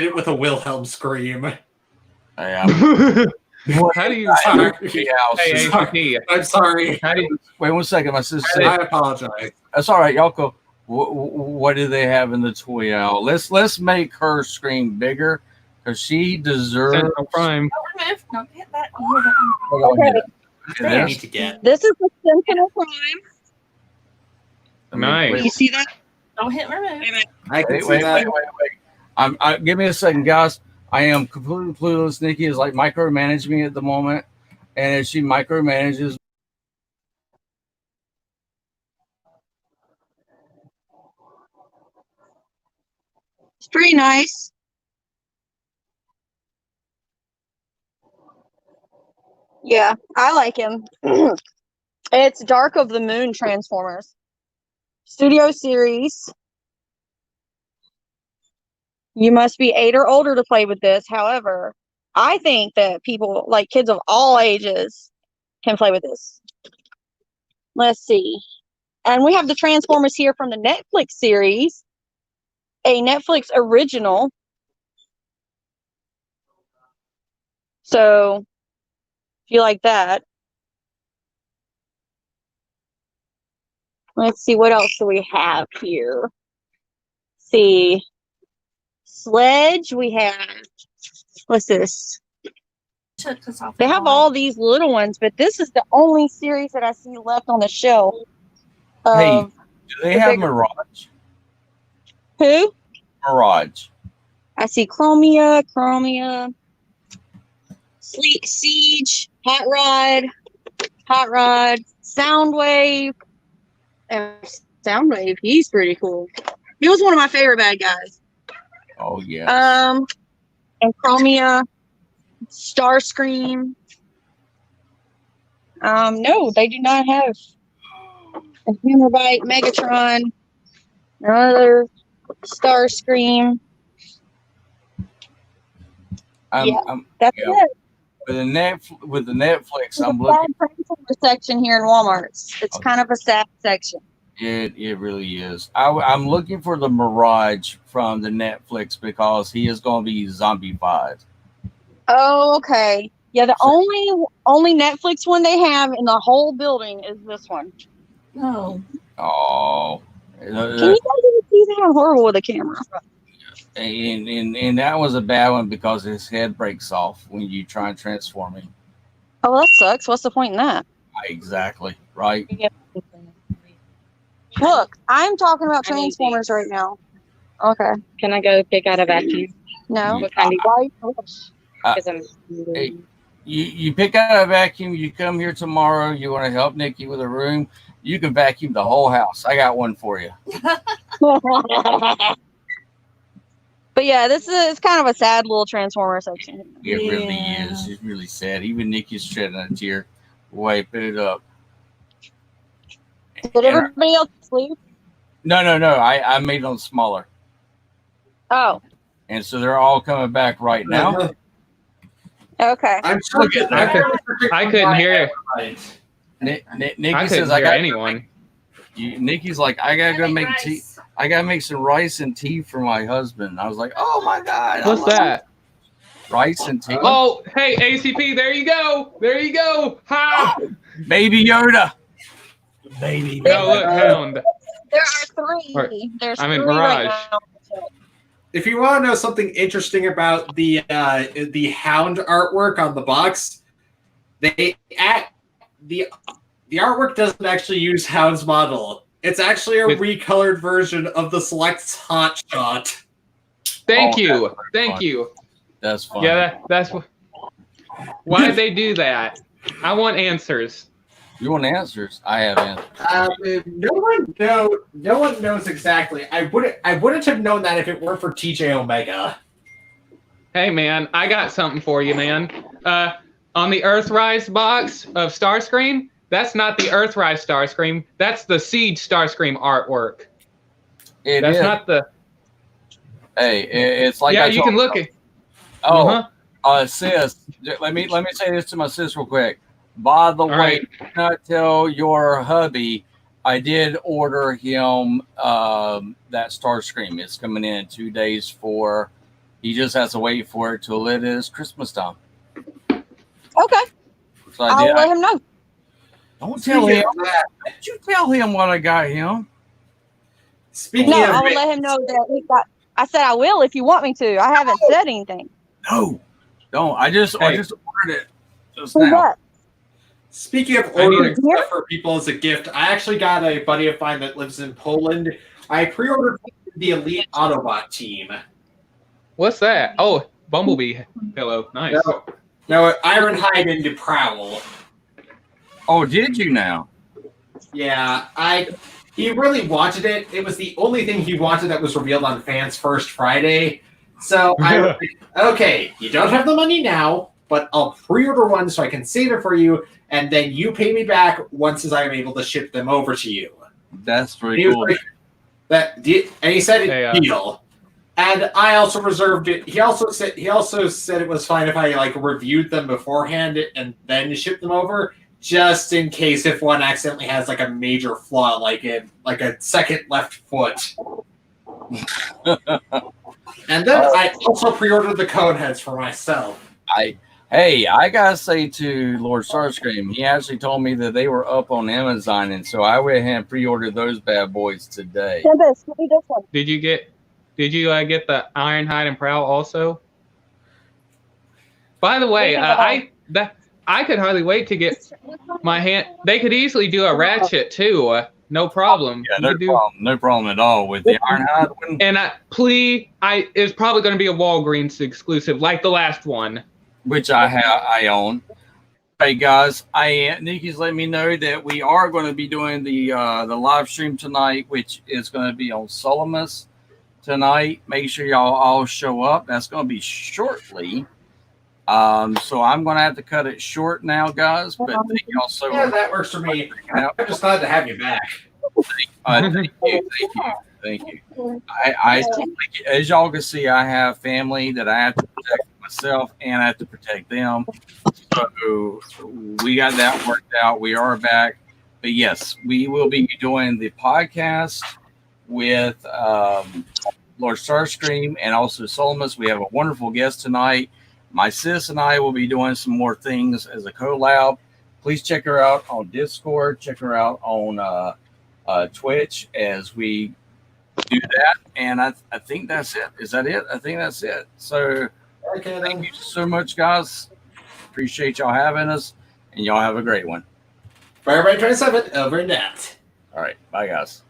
it with a Wilhelm scream. How do you? Sorry. Hey, Sorry. ACP. I'm sorry. How do you? Wait 1 second. My sister. I apologize. That's all right. Y'all go. What do they have in the toy aisle? Let's make her scream bigger because she deserves. Central Prime. Don't remove. Don't hit that. Okay, I need to get. this is the Sentinel Prime. Nice. You see that? Don't hit remove. I can Wait, see wait, that. wait. Give me a second, guys. I am completely clueless. Nikki is like micromanaging me at the moment, and as she micromanages, It's pretty nice. Yeah, I like him. It's Dark of the Moon Transformers. Studio series. You must be 8 or older to play with this. However, I think that people, like kids of all ages, can play with this. Let's see. And we have the Transformers here from the Netflix series, a Netflix original. So, if you like that. Let's see, what else do we have here? Let's see. Sledge, we have, what's this? Took this off. They have all these little ones, but this is the only series that I see left on the shelf. Hey, Of do they the have bigger- Mirage? who? Mirage. I see Chromia, Sleek Siege, Hot Rod, Soundwave. And Soundwave, he's pretty cool. He was one of my favorite bad guys. Oh yeah. And Chromia, Starscream. No, they do not have a Hammerbite, Megatron, another Starscream. That's Yeah. it. With the Netflix, There's I'm a looking. sad Transformer section here in Walmart's. It's kind of a sad section. It really is. I'm looking for the Mirage from the Netflix because he is going to be zombified. Oh, okay. Yeah, the only Netflix one they have in the whole building is this one. No. Oh, Can you guys even see that? I'm horrible with a camera. and that was a bad one because his head breaks off when you try and transform him. Oh, that sucks. What's the point in that? Exactly right. Look, I'm talking about Transformers right now. Okay. Can I go pick out a vacuum? No. What kind Why? Because I'm. Hey, you pick out a vacuum. You come here tomorrow. You want to help Nikki with a room. You can vacuum the whole house. I got one for you. But yeah, it's kind of a sad little Transformer section. It really is. It's really sad. Even Nikki's shedding a tear. Wipe it up. Did everybody else sleep? No. I made them smaller. Oh, And so they're all coming back right now. okay. I'm sure I couldn't hear. Nikki I says couldn't I hear got anyone. Nikki's like, I gotta go make tea. I gotta make some rice and tea for my husband. I was like, oh my god, What's that? Rice and tea. Oh, hey, ACP, there you go. There you go. Ha! Baby Yoda. Baby No, look, Hound. There are 3. Or- There's I'm in 3 right Mirage. now. If you want to know something interesting about the Hound artwork on the box, the artwork doesn't actually use Hound's model. It's actually a recolored version of the Select's Hot Shot. Thank Oh, you. that's Thank fun. you. That's fine. Yeah, that's what. Why did they do that? I want answers. You want answers? I have answers. No one knows exactly. I wouldn't have known that if it weren't for TJ Omega. Hey, man, I got something for you, man. On the Earthrise box of Starscream, that's not the Earthrise Starscream. That's the Siege Starscream artwork. That's not the... Hey, it's like yeah, I you told can look it. Sis, let me say this to my sis real quick. By the way, do not tell your hubby I did order him that Starscream. It's coming in 2 days for. He just has to wait for it till it is Christmas time. Okay. So I'll let him know. Don't tell him. Did you tell him what I got him? Speaking No, of I will let him know that he got. I said I will if you want me to. I haven't said anything. No, don't. I just ordered it just Who's now. that? Speaking of ordering stuff for people as a gift, I actually got a buddy of mine that lives in Poland. I pre-ordered the Elite Autobot team. What's that? Oh, Bumblebee pillow. Nice. No, Ironhide into Prowl. Oh, did you now? Yeah, he really wanted it. It was the only thing he wanted that was revealed on Fans First Friday. So I was like, okay, you don't have the money now, but I'll pre-order one so I can save it for you, and then you pay me back once I am able to ship them over to you. That's pretty cool. And he said deal. And I also reserved it. He also said it was fine if I reviewed them beforehand and then shipped them over, just in case if one accidentally has a major flaw, like a second left foot. And then I also pre-ordered the cone heads for myself. I gotta say to Lord Starscream, he actually told me that they were up on Amazon, and so I went ahead and pre-ordered those bad boys today. Did you get the Ironhide and Prowl also? By the way, I could hardly wait to get my hand. They could easily do a Ratchet too. No problem. Yeah, no problem at all with the Ironhide one. And it's probably going to be a Walgreens exclusive, like the last one, which I own. Hey guys, Nikki's letting me know that we are going to be doing the live stream tonight, which is going to be on Solomus tonight. Make sure y'all all show up. That's going to be shortly. So I'm going to have to cut it short now, guys. But thank y'all so much. Yeah, that works for me. I'm just glad to have you back. Thank you. I as y'all can see, I have family that I have to protect myself, and I have to protect them. So we got that worked out. We are back. But yes, we will be doing the podcast with Lord Starscream and also Solomus. We have a wonderful guest tonight. My sis and I will be doing some more things as a collab. Please check her out on Discord. Check her out on Twitch as we do that. And I think that's it. Is that it? I think that's it. So thank you so much, guys. Appreciate y'all having us, and y'all have a great one. Firebrand 27 over and out. All right. Bye, guys.